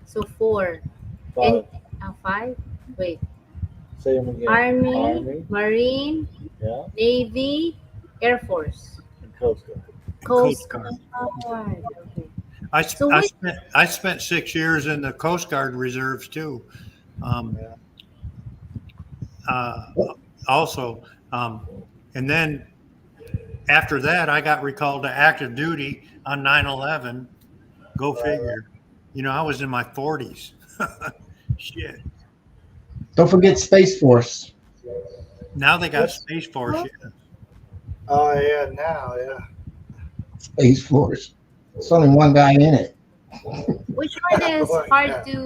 So 4. Five. And 5. Wait. Say them again. Army, Marine, Yeah, Navy, Air Force, and Coast Guard. Coast Guard. Guard. Okay. I spent 6 years in the Coast Guard reserves too. Also, and then after that, I got recalled to active duty on 9/11. Go figure. You know, I was in my 40s. Shit. Don't forget Space Force. Now they got Space Force. Yeah. Oh yeah, now yeah. Space Force. There's only one guy in it. Which one is Oh, hard yeah. to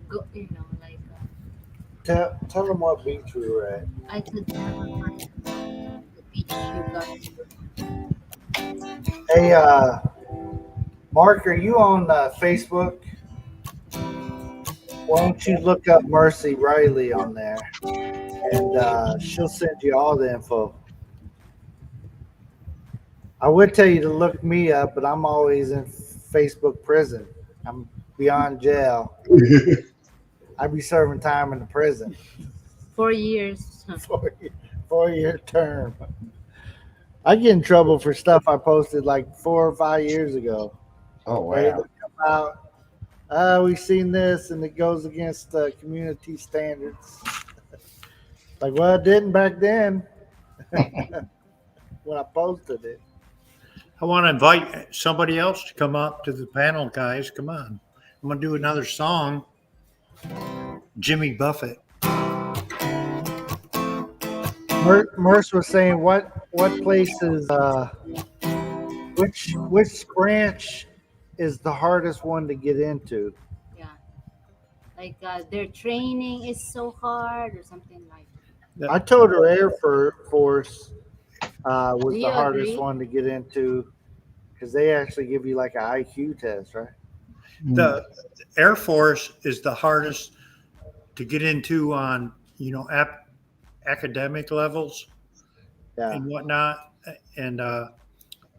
go? You know, like Tell them what beach we were at. I could never find the beach you got. Hey, Mark, are you on Facebook? Why don't you look up Mercy Riley on there, and she'll send you all the info. I would tell you to look me up, but I'm always in Facebook prison. I'm beyond jail. I be serving time in the prison. 4 years. 4 year term. I get in trouble for stuff I posted like 4 or 5 years ago. Oh They wow. come out, we've seen this and it goes against community standards. Like, well, it didn't back then when I posted it. I want to invite somebody else to come up to the panel, guys. Come on. I'm going to do another song. Jimmy Buffett. Merce was saying, what places, which branch is the hardest one to get into? Yeah. Like their training is so hard or something like that. I told her Air Force was Do the you hardest agree? one to get into because they actually give you like an IQ test, right? The Air Force is the hardest to get into on, academic levels Yeah. and whatnot. And the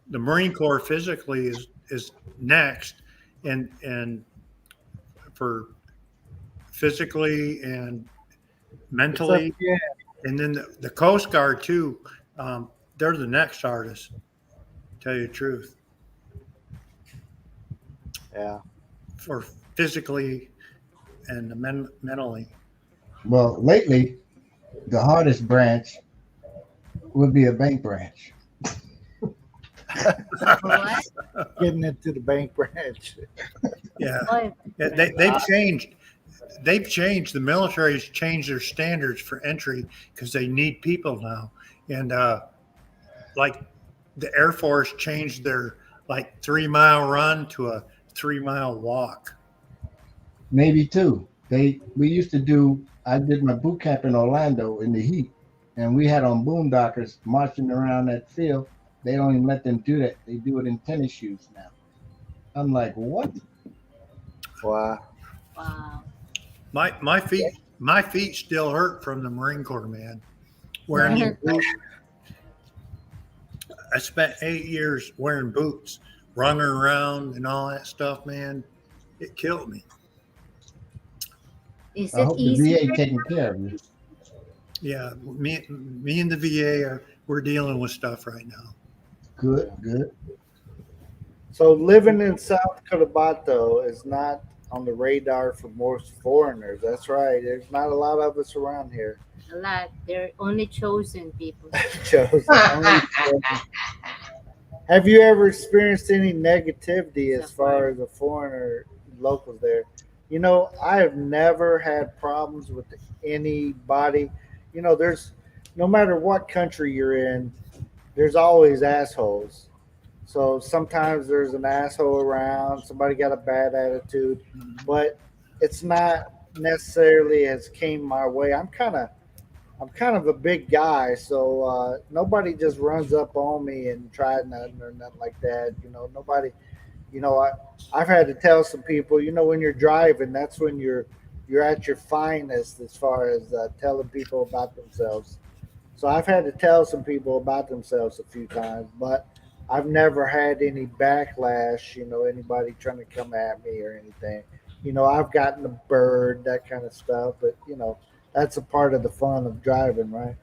Marine Corps physically is next, and for physically and mentally, Yeah. and then the Coast Guard too. They're the next hardest. Tell you the truth, Yeah. for physically and mentally. Well, lately, the hardest branch would be a bank branch. What? Getting into the bank branch. Yeah, Oh, they've changed. They've changed. The military's changed their standards for entry because they need people now. And like the Air Force changed their 3 mile run to a 3 mile walk. Maybe two. We used to do. I did my boot camp in Orlando in the heat, and we had on boondockers marching around that field. They don't even let them do that. They do it in tennis shoes now. I'm like, what? Wow. wow. My feet still hurt from the Marine Corps, man. Wearing Right. boots. I spent 8 years wearing boots, running around and all that stuff, man. It killed me. Is I it hope the easier? VA taking care of you. Yeah, me and the VA we're dealing with stuff right now. Good, good. So living in South Cotabato is not on the radar for most foreigners. That's right. There's not a lot of us around here. A lot. They're only chosen people. Chosen. Only. Have you ever experienced any negativity as far as a foreigner locals there? I have never had problems with anybody. There's no matter what country you're in, there's always assholes. So sometimes there's an asshole around, somebody got a bad attitude, but it's not necessarily has came my way. I'm kind of a big guy, so nobody just runs up on me and tries nothing or nothing like that. Nobody. I've had to tell some people. When you're driving, that's when you're at your finest as far as telling people about themselves. So I've had to tell some people about themselves a few times, but I've never had any backlash. Anybody trying to come at me or anything. I've gotten a bird, that kind of stuff, but that's a part of the fun of driving, right?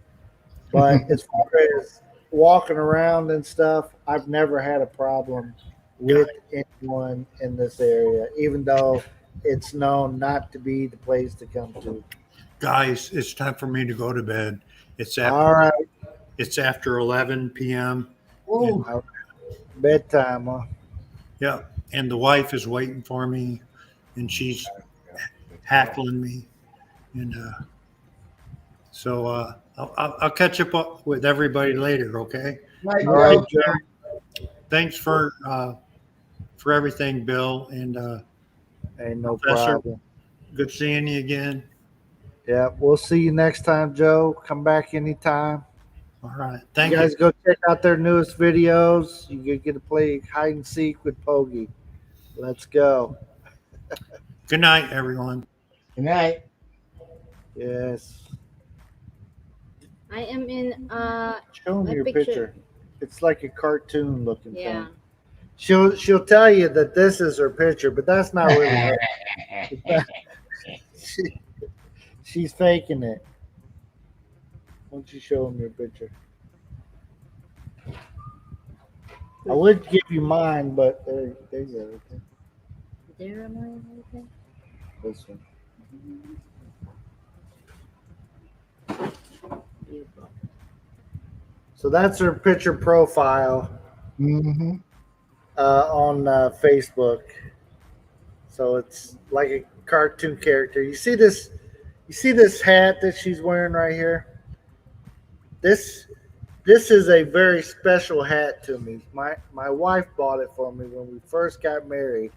But as far as walking around and stuff, I've never had a problem with anyone in this area, even though it's known not to be the place to come to. Guys, it's time for me to go to bed. It's after All right, it's after 11 p.m. Ooh, all right. Bedtime, huh? Yeah, and the wife is waiting for me, and she's hackling me, and I'll catch up with everybody later. Okay. right, All right, Joe. Joe. Thanks for everything, Bill and Ain't no Professor. problem. Good seeing you again. Yeah, we'll see you next time, Joe. Come back anytime. All right. You Thank you. guys go check out their newest videos. You get to play hide and seek with Pogi. Let's go. Good night, everyone. Good night. Yes. I am in Show me my your picture. picture. It's like a cartoon looking Yeah. thing. She'll tell you that this is her picture, but that's not really her. She, she's faking it. Why don't you show him your picture? I would give you mine, but there's everything. There am I. Okay. This one. Beautiful. So that's her picture profile Mm-hmm. on Facebook. So it's like a cartoon character. You see this? You see this hat that she's wearing right here? This this is a very special hat to me. My wife bought it for me when we first got married,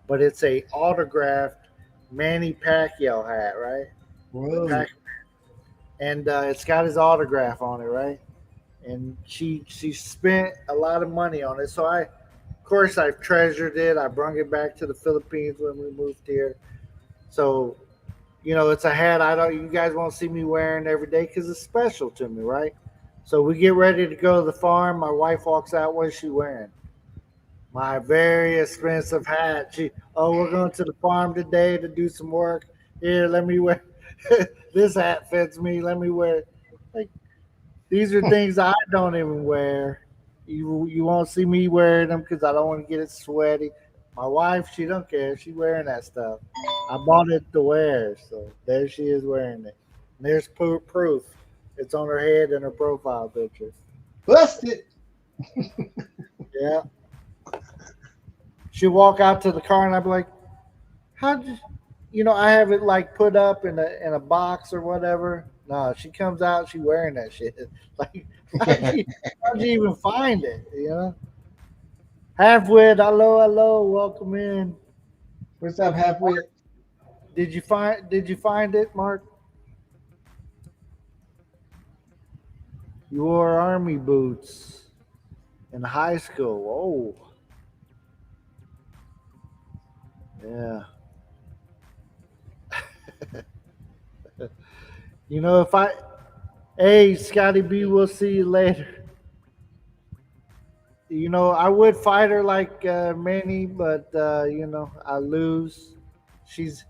but it's a autographed Manny Pacquiao hat, right? Whoa. And it's got his autograph on it, right? And she spent a lot of money on it. So of course, I've treasured it. I brought it back to the Philippines when we moved here. So it's a hat I don't. You guys won't see me wearing every day because it's special to me, right? So we get ready to go to the farm. My wife walks out. What is she wearing? My very expensive hat. We're going to the farm today to do some work. Here, let me wear. This hat fits me. Let me wear it. Like, these are things I don't even wear. You won't see me wearing them because I don't want to get it sweaty. My wife, she don't care. She wearing that stuff. I bought it to wear, so there she is wearing it. And there's proof. It's on her head and her profile picture. Busted. Yeah. She'll walk out to the car and I'd be like, how did I have it like put up in a box or whatever. No, she comes out, she wearing that shit. Like, how'd you even find it? Halfwit, hello, welcome in. What's up, halfway? Did you find it, Mark? You wore army boots in high school. Oh. Yeah. Hey, Scotty B, we'll see you later. I would fight her like Manny, but I lose. She's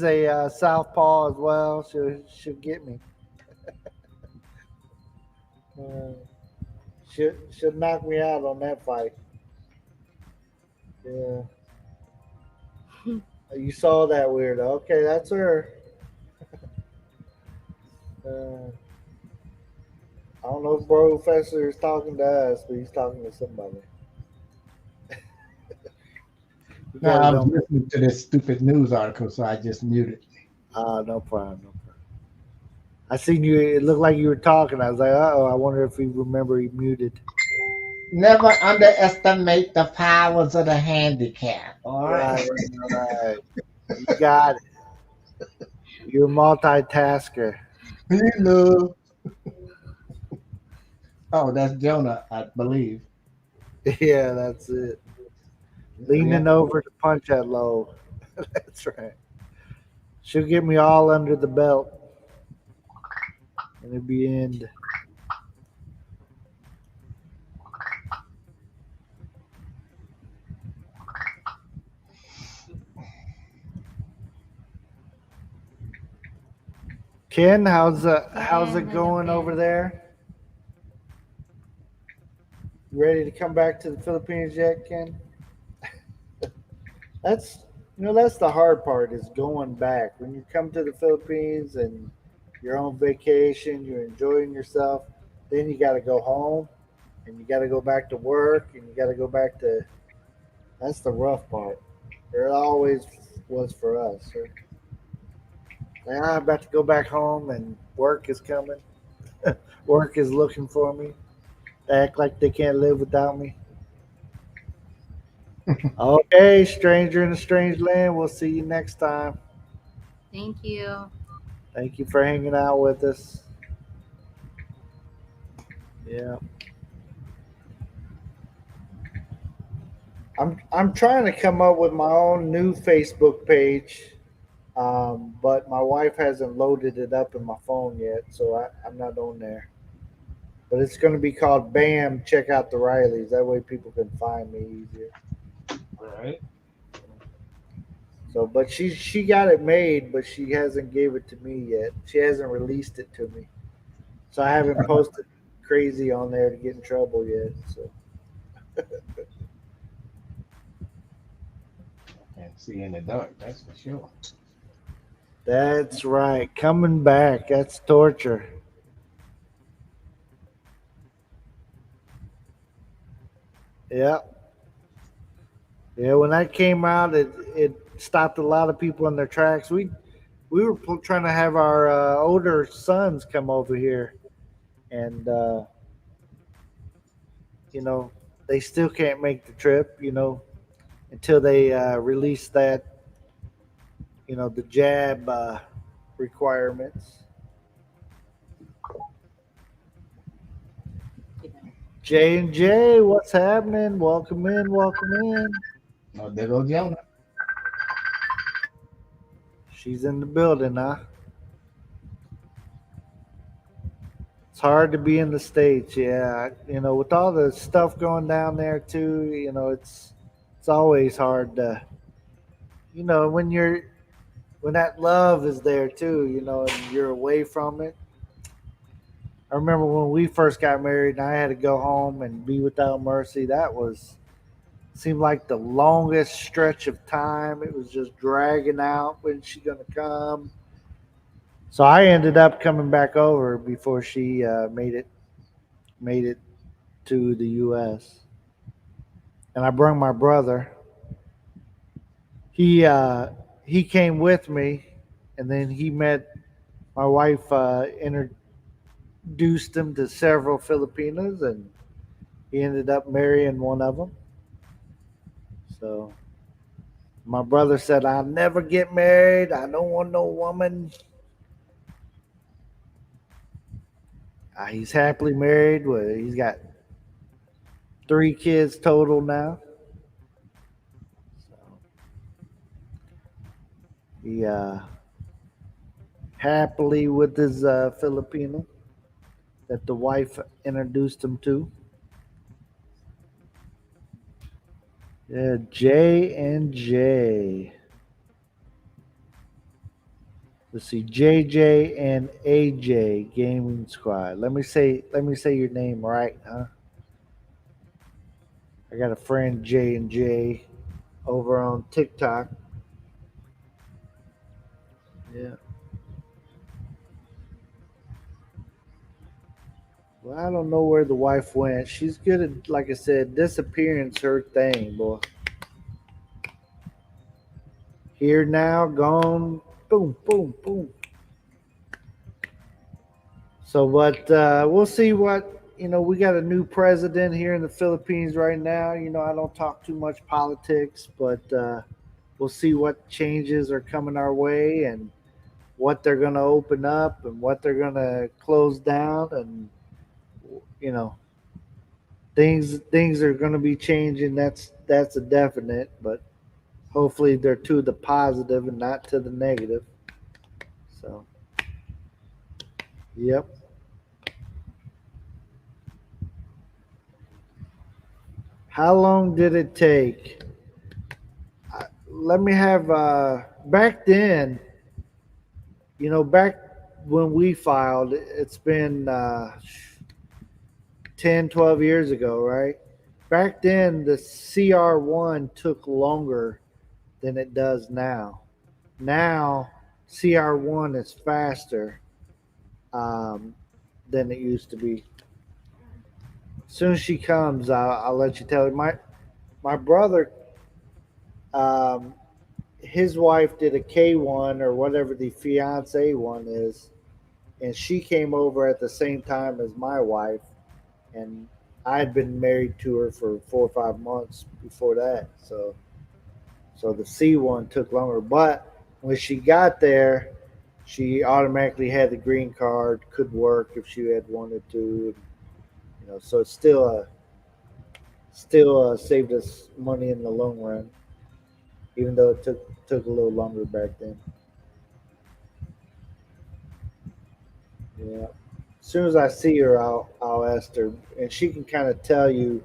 a southpaw as well. She'll get me. Uh, should knock me out on that fight. Yeah, you saw that weirdo. Okay, that's her. Uh, I don't know if Professor is talking to us, but he's talking to somebody. You No, got I it was on. listening to this stupid news article, so I just muted. No problem. No problem. I seen you. It looked like you were talking. I was like, oh, I wonder if he remember he muted. Never underestimate the powers of the handicap. All Right, right. right, right. You got it. You're a multitasker. You know. Oh, that's Jonah, I believe. Yeah, that's it. Yeah. Leaning over to punch that low. That's right. She'll get me all under the belt, and it'll be end. Ken, how's Ken, it hello going over Ken. there? You ready to come back to the Philippines yet, Ken? That's that's the hard part is going back. When you come to the Philippines and you're on vacation, you're enjoying yourself, then you got to go home and you got to go back to work and you got to go back to. That's the rough part. It always was for us. So, like, I'm about to go back home and work is coming. Work is looking for me. They act like they can't live without me. Okay, stranger in a strange land. We'll see you next time. Thank you. Thank you for hanging out with us. Yeah, I'm trying to come up with my own new Facebook page, but my wife hasn't loaded it up in my phone yet, so I'm not on there. But it's going to be called Bam. Check out the Rileys. That way people can find me easier. All right. So, but she got it made, but she hasn't gave it to me yet. She hasn't released it to me, so I haven't posted crazy on there to get in trouble yet. So And see in the dark, that's for sure. that's right. Coming back. That's torture. Yeah. Yeah, when that came out, it stopped a lot of people in their tracks. We were trying to have our older sons come over here, and you know they still can't make the trip. Until they release that, the jab requirements. J and J, what's happening? Welcome in, welcome in. Oh, there goes Jonah. She's in the building, huh? It's hard to be in the States, yeah. With all the stuff going down there too, it's always hard to when that love is there too, and you're away from it. I remember when we first got married and I had to go home and be without Mercy, that was seemed like the longest stretch of time. It was just dragging out when she gonna come. So I ended up coming back over before she made it to the U.S. And I brought my brother. He uh, he came with me, and then he met my wife. Introduced him to several Filipinas, and he ended up marrying one of them. So my brother said, "I'll never get married. I don't want no woman." He's happily married. He's got 3 kids total now. So he happily with his Filipino that the wife introduced him to. Yeah, J and J. Let's see, JJ and AJ Gaming Squad. Let me say your name right, huh? I got a friend J and J over on TikTok. Yeah. Well, I don't know where the wife went. She's good at, like I said, disappearing's her thing, boy. Here now, gone, boom, boom, boom. So, but we'll see what we got a new president here in the Philippines right now. I don't talk too much politics, but we'll see what changes are coming our way and what they're going to open up and what they're going to close down, and you know things are going to be changing. That's a definite, but hopefully they're to the positive and not to the negative. So, yep. How long did it take? Let me have back then. Back when we filed, it's been 10, 12 years ago, right? Back then, the CR1 took longer than it does now. Now, CR1 is faster um, than it used to be. As soon as she comes, I'll let you tell her. My brother, um, his wife did a K1 or whatever the fiance one is, and she came over at the same time as my wife, and I had been married to her for 4 or 5 months before that. So the C1 took longer, but when she got there, she automatically had the green card, could work if she had wanted to. So it's still saved us money in the long run, even though it took a little longer back then. Yeah. As soon as I see her, I'll ask her, and she can kind of tell you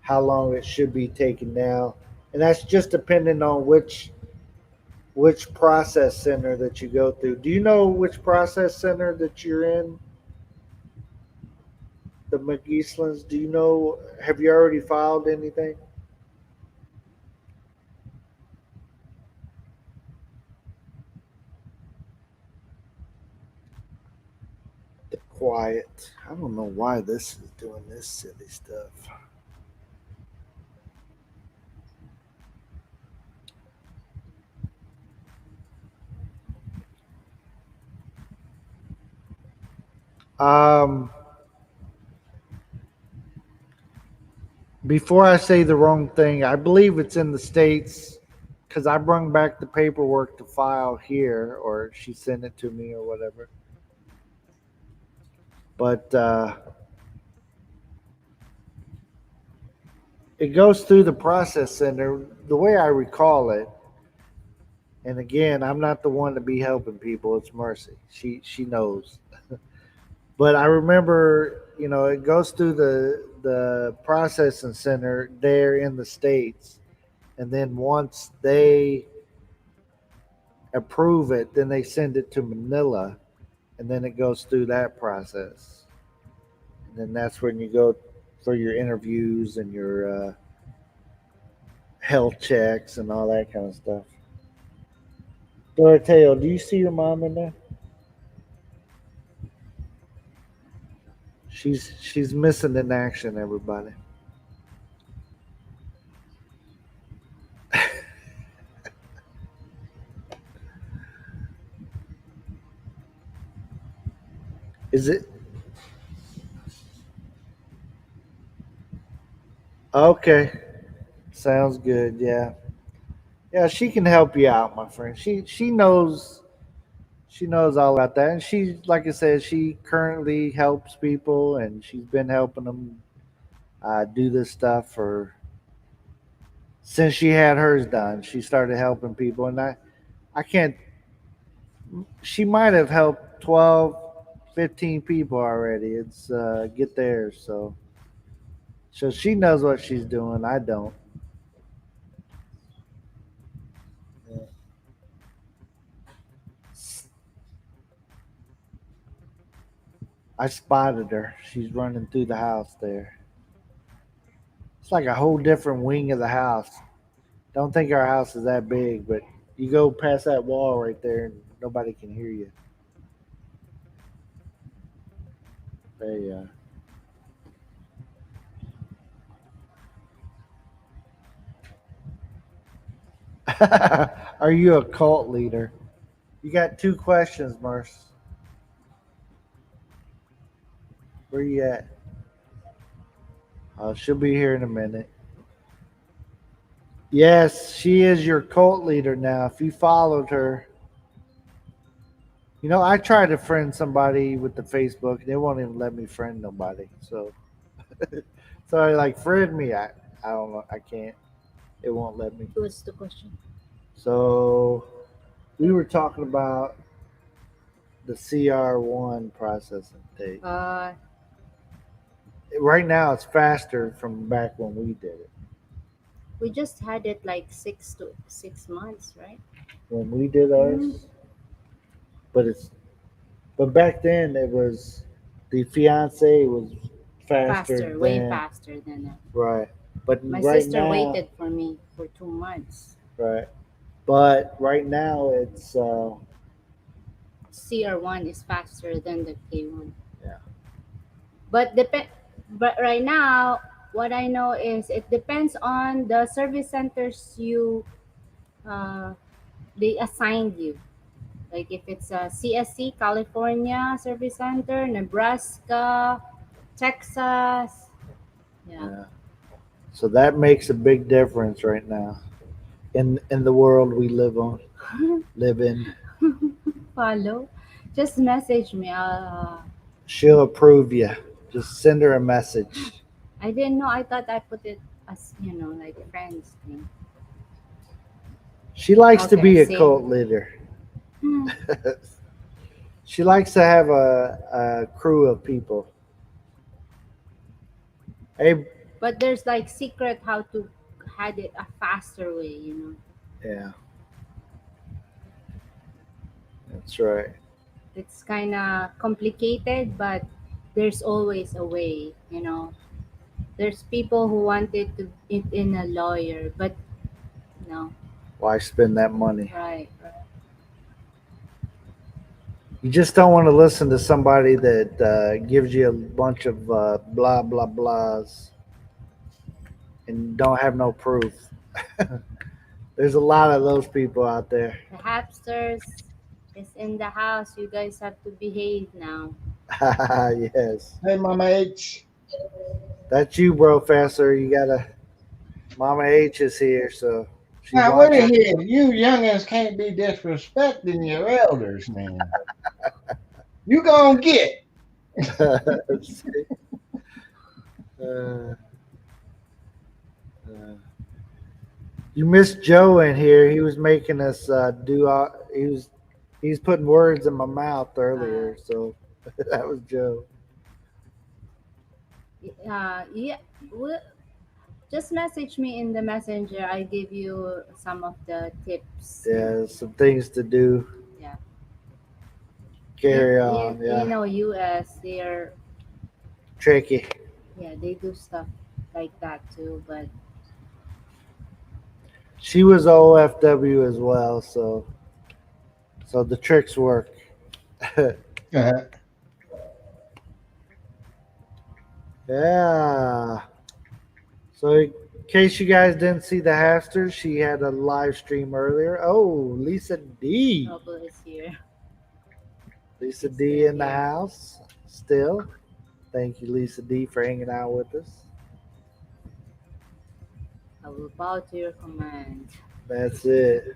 how long it should be taking now, and that's just depending on which process center that you go through. Do you know which process center that you're in? The McGeeslands? Do you know? Have you already filed anything? The quiet. I don't know why this is doing this silly stuff. Um, Before I say the wrong thing, I believe it's in the States because I brung back the paperwork to file here, or she sent it to me, or whatever. But it goes through the process center, the way I recall it. And again, I'm not the one to be helping people. It's Mercy. She knows. But I remember, it goes through the processing center there in the States, and then once they approve it, then they send it to Manila, and then it goes through that process. And then that's when you go for your interviews and your health checks and all that kind of stuff. Doroteo, do you see your mom in there? She's missing in action, everybody. Is it okay? Sounds good. Yeah, yeah. She can help you out, my friend. She knows all about that, and she, like I said, she currently helps people, and she's been helping them do this stuff for since she had hers done. She started helping people, and I can't. She might have helped 12, 15 people already. It's get there, so she knows what she's doing. I don't. I spotted her. She's running through the house there. It's like a whole different wing of the house. Don't think our house is that big, but you go past that wall right there and nobody can hear you. There you are. Are you a cult leader? You got two questions, Merce. Where you at? She'll be here in a minute. Yes, she is your cult leader now. If you followed her, I tried to friend somebody with the Facebook. They won't even let me friend nobody. So, so I like friend me. I don't know. I can't. It won't let me. What's the question? So we were talking about the CR1 processing tape. Uh, Right now, it's faster from back when we did it. we just had it like 6 months, right? When we did ours, but it's but back then it was the fiance was faster Faster, way than faster than that. right. But My right sister now, waited for me for 2 months. right. But right now it's CR1 is faster than the K1. yeah. But but right now, what I know is it depends on the service centers uh, they assigned you. Like if it's a CSC, California Service Center, Nebraska, Texas. Yeah. Yeah. So that makes a big difference right now in the world we live in. Follow. Just message me. She'll approve you. Just send her a message. I didn't know. I thought I put it as like friends thing. She likes to Okay, be a see. cult leader. She likes to have a crew of people. Hey, But there's like secret how to had it a faster way. yeah, that's right. It's kind of complicated, but there's always a way. There's people who wanted to it in a lawyer, but no. Why spend that money? Right, right. You just don't want to listen to somebody that gives you a bunch of blah blah blahs and don't have no proof. There's a lot of those people out there. The hamsters is in the house. You guys have to behave now. Yes, Hey, Mama H. that's you, Professor. You gotta. Mama H is here, so she's Now, wait watching. here. You youngins can't be disrespecting your elders, man. You gonna get. uh, uh, you missed Joe in here. He was making us do. He's putting words in my mouth earlier, so that was Joe. Yeah. Well, just message me in the messenger. I give you some of the tips. Yeah, some things to do. Yeah. Carry on. Yeah, US, they're tricky. yeah, they do stuff like that too. But She was OFW as well, so the tricks work. Yeah. So in case you guys didn't see the hamster, she had a live stream earlier. Oh, Lisa D. trouble is here. Lisa D in the house still. Thank you, Lisa D, for hanging out with us. I will bow to your command. That's it.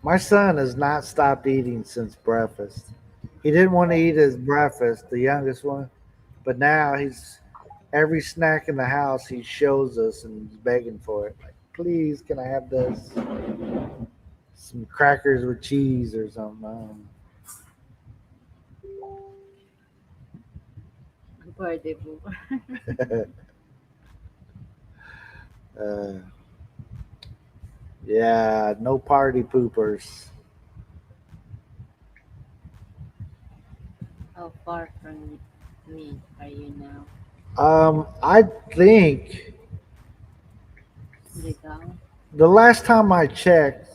My son has not stopped eating since breakfast. He didn't want to eat his breakfast, the youngest one, but now he's every snack in the house he shows us and he's begging for it. Like, please, can I have this? Some crackers with cheese or something. I don't Birthday boo. know. uh, yeah, no party poopers. How far from me are you now? I think Surigao? the last time I checked,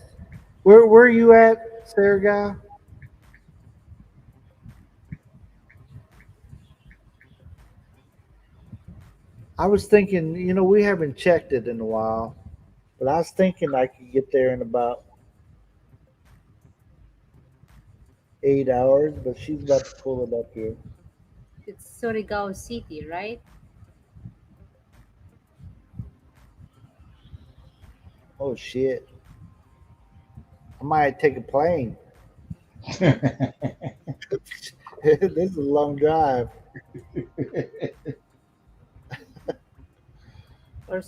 where are you at, Sergey? I was thinking, we haven't checked it in a while, but I was thinking I could get there in about 8 hours. But she's about to pull it up here. It's Surigao City, right? Oh shit! I might take a plane. This is a long drive. Or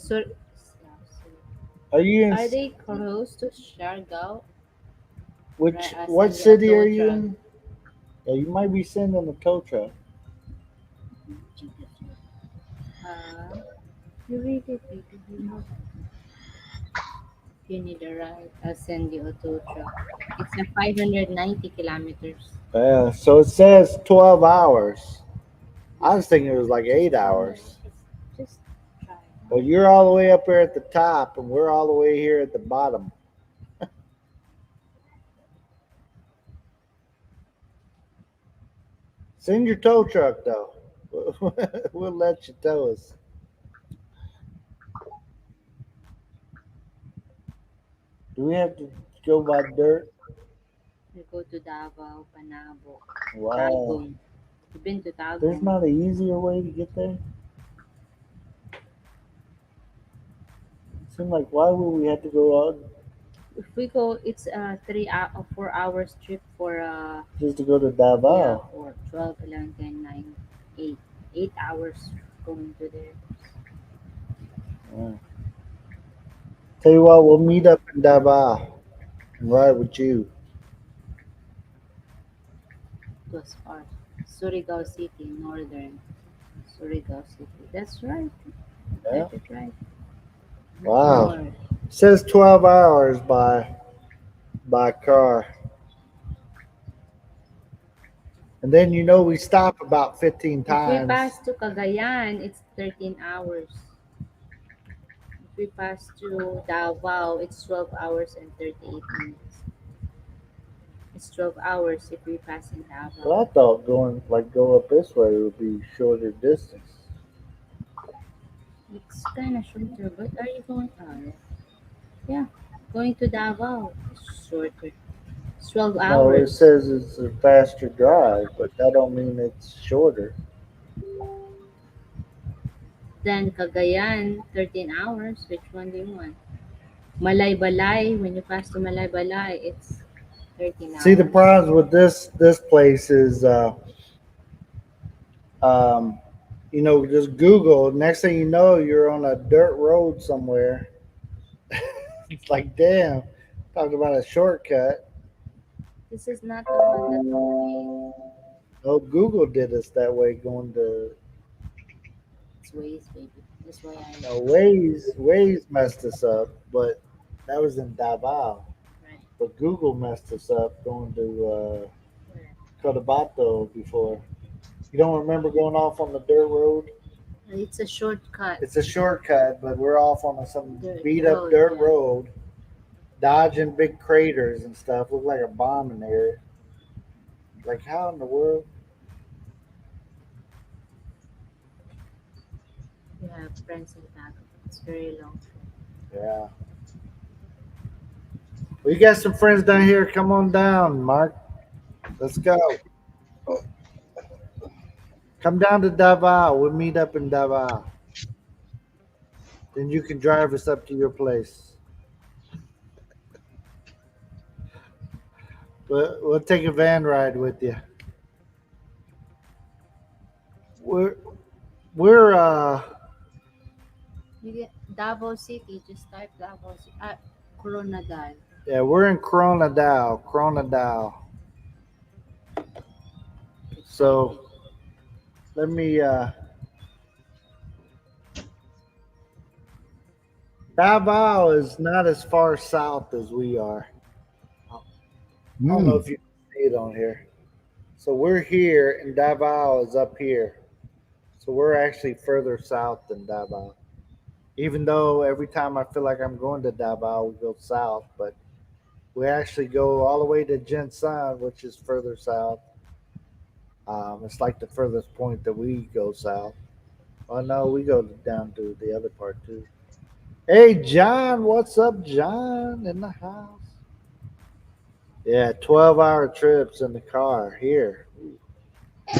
Are you in are they close to Siargao? what Send you a city are tow you truck. in? Yeah, you might be sending a tow truck. Uh, you really know. If you need a ride, I'll send you a tow truck. It's a 590 kilometers. Yeah, so it says 12 hours. I was thinking it was like 8 hours. Just try. But you're all the way up here at the top, and we're all the way here at the bottom. Send your tow truck, though. We'll let you tow us. Do we have to go by dirt? You go to Davao, Panabo, Wow. Tagum. You've been to There's Tagum. not an easier way to get there? Seems like why would we have to go out If we go, it's a 4 hours trip for just to go to yeah, Davao? for 12, 11, 10, 9, 8. 8 hours going to there. Yeah. Tell you what, we'll meet up in Davao and ride with you. It was far. Surigao City, northern Surigao City. That's right. Yeah. Got it right. Wow. North. It says 12 hours by car. And then we stop about 15 If we times. pass to Cagayan, it's 13 hours. If we pass to Davao, it's 12 hours and 38 minutes. It's 12 hours if we pass in But Davao. I thought go up this way would be shorter distance. It's kind of shorter, but are you going? Yeah, going to Davao is shorter. It's 12 No, it hours. says it's a faster drive, but that don't mean it's shorter. Then Cagayan, 13 hours. Which one do you want? Malaybalay, when you pass to Malaybalay, it's 13 See, the hours. problems with this place is, um, just Google. Next thing you know, you're on a dirt road somewhere. It's like, damn, talk about a shortcut. This is not the one that we Oh, Google did us that way going to. It's ways, baby. That's why I No, Waze messed us up, but that was in Davao. right. But Google messed us up going to Where? Cotabato before. You don't remember going off on the dirt road? It's a shortcut. It's a shortcut, but we're off on some Dirt beat up road, dirt yeah. road, dodging big craters and stuff. Looked like a bomb in there. Like, how in the world? You have friends in Tago. It's very long. Yeah. Well, you got some friends down here. Come on down, Mark. Let's go. Come down to Davao. We'll meet up in Davao. Then you can drive us up to your place. We'll take a van ride with you. We're we're You get Davao City. Just type Davao City. Koronadal. yeah, we're in Koronadal. Koronadal. So let me Davao is not as far south as we are. I don't know Mm. if you can see it on here. So we're here, and Davao is up here. So we're actually further south than Davao. Even though every time I feel like I'm going to Davao, we go south, but we actually go all the way to Jinsan, which is further south. It's like the furthest point that we go south. Oh no, we go down to the other part too. Hey John, what's up, John? In the house. Yeah, 12-hour trips in the car here.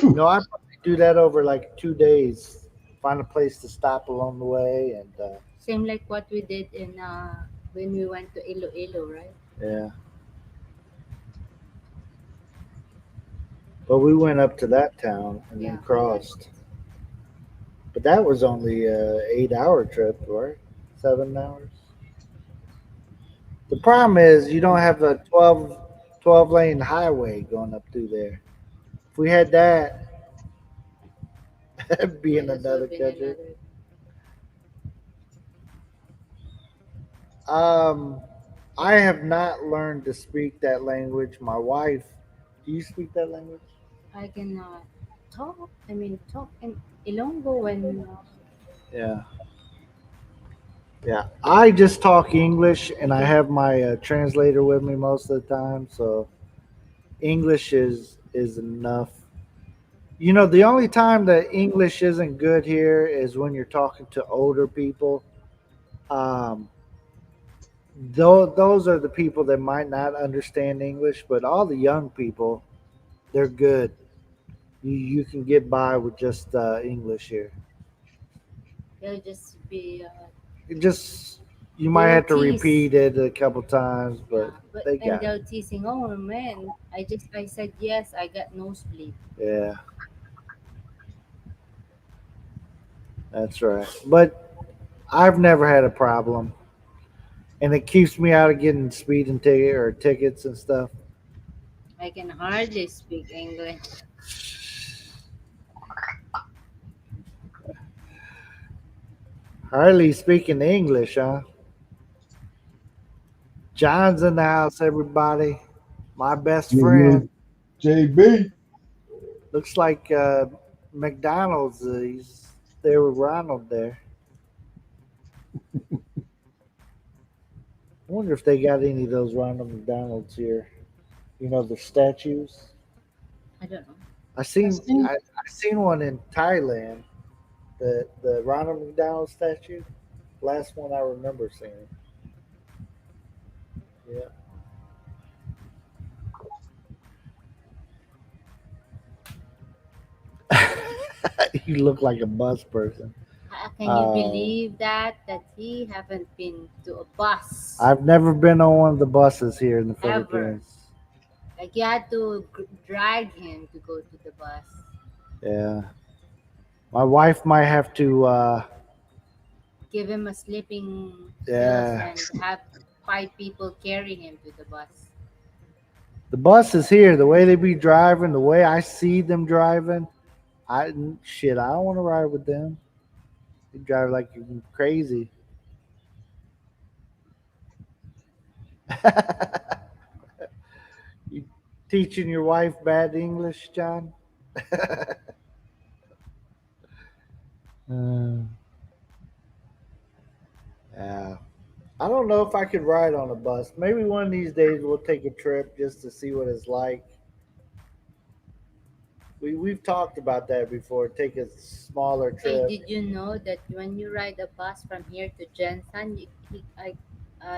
No, I probably do that over like 2 days. Find a place to stop along the way, and Same like what we did in when we went to Iloilo, right? yeah. But we went up to that town and Yeah. then crossed. But that was only a 8-hour trip, right? 7 hours. The problem is you don't have a 12 lane highway going up through there. If we had that, it'd be Yeah, in this would another be country. another. Um, I have not learned to speak that language. My wife, do you speak that language? I can talk. I mean, talk in Ilonggo when Yeah. Yeah. I just talk English and I have my translator with me most of the time. So English is enough. You know, the only time that English isn't good here is when you're talking to older people. Um, those are the people that might not understand English, but all the young people, they're good. You can get by with just English here. they'll just be It just you they might will have to tease. repeat it a couple times, Yeah, but but they and got it. they're teasing. Oh man, I said yes. I got nosebleed. Yeah, that's right. But I've never had a problem, and it keeps me out of getting speeding ticket or tickets and stuff. I can hardly speak English. Hardly speaking English, huh? John's in the house, everybody. My best Yo, yo, friend. JB. Looks like McDonald's. He's there with Ronald there. I wonder if they got any of those Ronald McDonald's here. You know, the statues. I don't know. I I seen seen I seen one in Thailand. The Ronald McDonald statue. Last one I remember seeing. Yeah. You look like a bus person. Can you Uh, believe that he haven't been to a bus I've never been on one of the buses here in the ever? Philippines. Like you had to drag him to go to the bus. Yeah. My wife might have to. Give him a sleeping pills Yeah. and have five people carry him to the bus. The bus is here. The way they be driving, the way I see them driving, I shit. I don't want to ride with them. They drive like you crazy. You teaching your wife bad English, John? Uh, yeah. I don't know if I could ride on a bus. Maybe one of these days we'll take a trip just to see what it's like. We've talked about that before. Take a smaller Hey, trip. did you know that when you ride a bus from here to Jensen,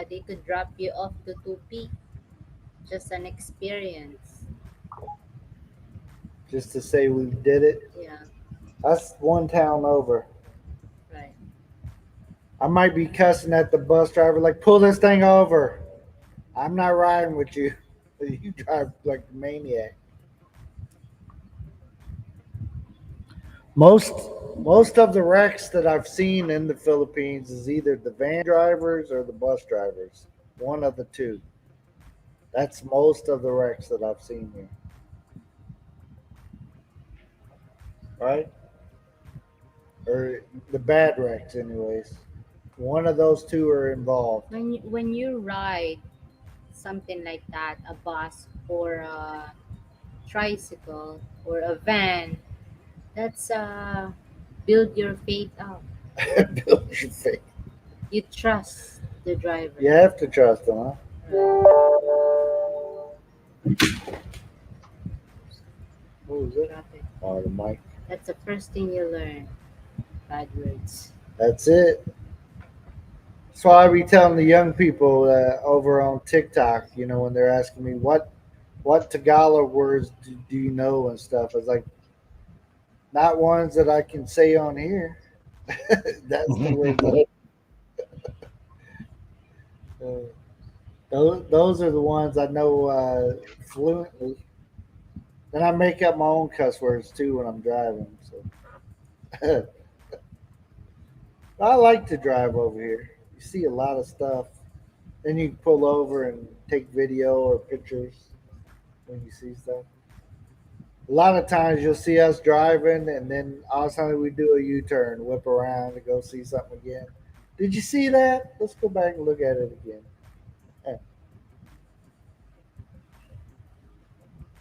they could drop you off to 2P? Just an experience. Just to say we did it. Yeah, That's one town over. right. I might be cussing at the bus driver like, pull this thing over. I'm not riding with you. You drive like a maniac. Most most of the wrecks that I've seen in the Philippines is either the van drivers or the bus drivers. One of the two. That's most of the wrecks that I've seen here. Right? Or the bad wrecks anyways. One of those two are involved. When you ride something like that, a bus or tricycle or a van, that's build your faith up. Build your faith. You trust the driver. You have to trust them, huh? Right. What was it? Traffic. Oh, the mic. That's the first thing you learn. Bad words. That's it. That's why I be telling the young people over on TikTok, when they're asking me what Tagalog words do you know and stuff. It's like not ones that I can say on here. That's the way. Those are the ones I know fluently. Then I make up my own cuss words too when I'm driving. So I like to drive over here. You see a lot of stuff. Then you can pull over and take video or pictures when you see stuff. A lot of times you'll see us driving, and then all of a sudden we do a U-turn, whip around, and go see something again. Did you see that? Let's go back and look at it again. Yeah.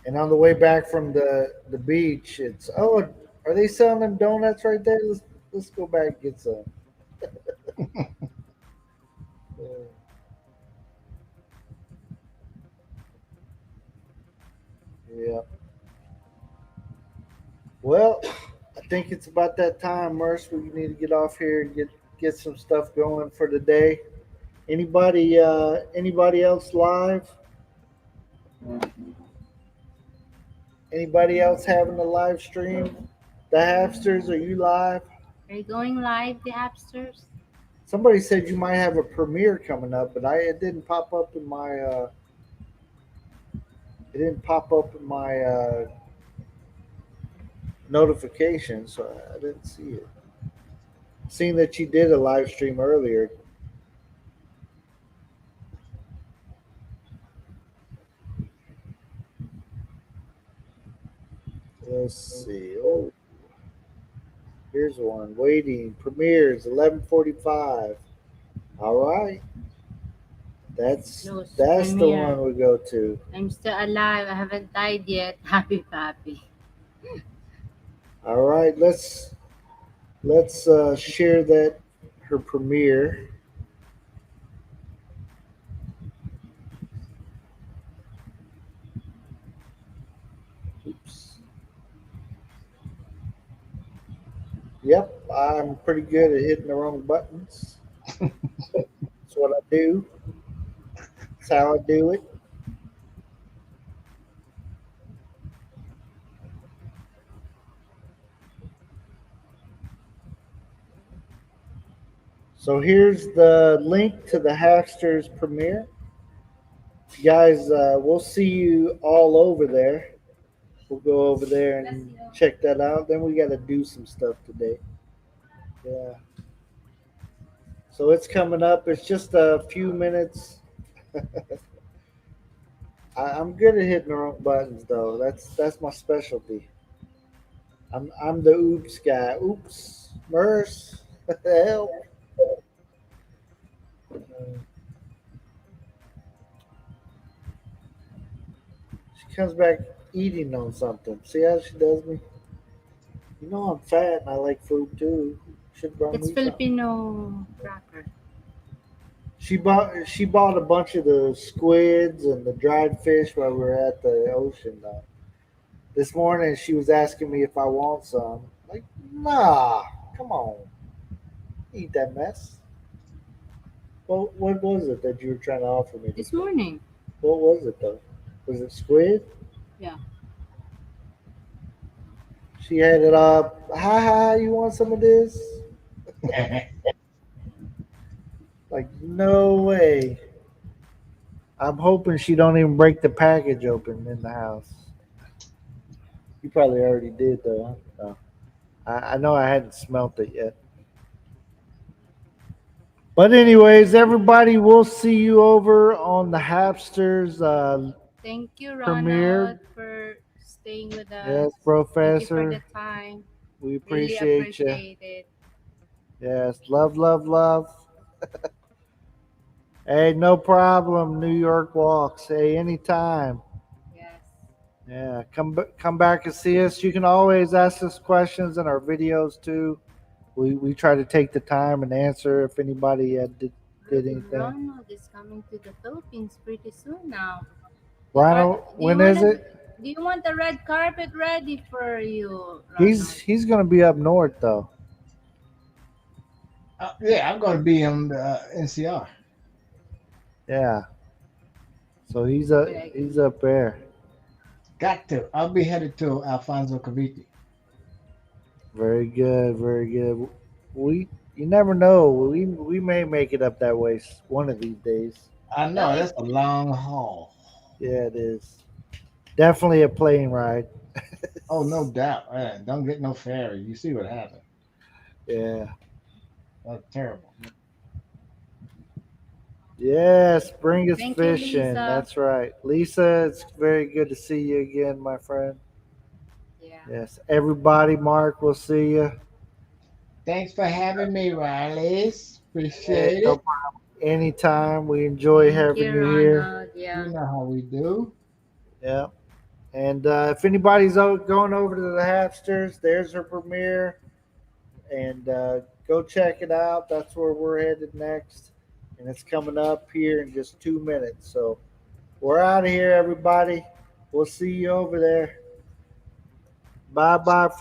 And on the way back from the beach, it's are they selling them donuts right there? Let's go back and get some. Yeah. Well, I think it's about that time, Merce. We need to get off here and get some stuff going for the day. Anybody else live? Anybody else having a live stream? The Halfsters, are you live? Are you going live, the Appsters? Somebody said you might have a premiere coming up, but it didn't pop up in my notification, so I didn't see it. Seeing that you did a live stream earlier. Let's see. Oh, here's one. Waiting. Premieres 11:45. All right. That's No, the premiere. one we go to. I'm still alive. I haven't died yet. Happy Pappy. All right. Let's share that her premiere. Oops. Yep, I'm pretty good at hitting the wrong buttons. That's what I do. That's how I do it. So here's the link to the Halfsters premiere. Guys, we'll see you all over there. We'll go over there and check that out. Then we got to do some stuff today. Yeah. So it's coming up. It's just a few minutes. I'm good at hitting the wrong buttons, though. That's my specialty. I'm the oops guy. Oops, Merce, help. She comes back eating on something. See how she does me? You know I'm fat and I like food too. Should brought It's me something. Filipino cracker. She bought a bunch of the squids and the dried fish while we were at the ocean. This morning she was asking me if I want some. Like, nah, come on, eat that mess. Well, what was it that you were trying to offer me? This morning. What was it though? Was it squid? Yeah. She had it up. Hi, you want some of this? Like, no way. I'm hoping she don't even break the package open in the house. You probably already did though. Huh? No. I know I hadn't smelt it yet. But anyways, everybody, we'll see you over on the Hapsters Thank you, premiere. Ronald, for staying with us. Yes, Thank you for Professor. the time. We Really appreciate you. appreciate it. Yes, love, love, love. Hey, no problem. New York walks. Hey, anytime. Yes. Yeah, come back and see us. You can always ask us questions in our videos too. We try to take the time and answer if anybody did anything. Ronald is coming to the Philippines pretty soon now. Ronald, when is it? Do you want the red carpet ready for you, Ronald? He's gonna be up north though. Yeah, I'm going to be on NCR. Yeah. So he's Okay. up there. Got to. I'll be headed to Alfonso Cavite. Very good, very good. You never know. We may make it up that way one of these days. I No, know that's a long haul. Yeah, it is. Definitely a plane ride. Oh, no doubt. Don't get no ferry. You see what happened. Yeah. That's terrible. Yes, bring us Thank you, fishing. Lisa. That's right. Lisa, it's very good to see you again, my friend. yeah. Yes. Everybody, Mark, we'll see you. Thanks for having me, Rileys. Hey, Appreciate no it. problem. Anytime. We enjoy Thank having you, you here. Ronald. Yeah. You know how we do. Yeah. And if anybody's going over to the Hapsters, there's her premiere. And go check it out. That's where we're headed next. And it's coming up here in just 2 minutes. So we're out of here, everybody. We'll see you over there. Bye bye for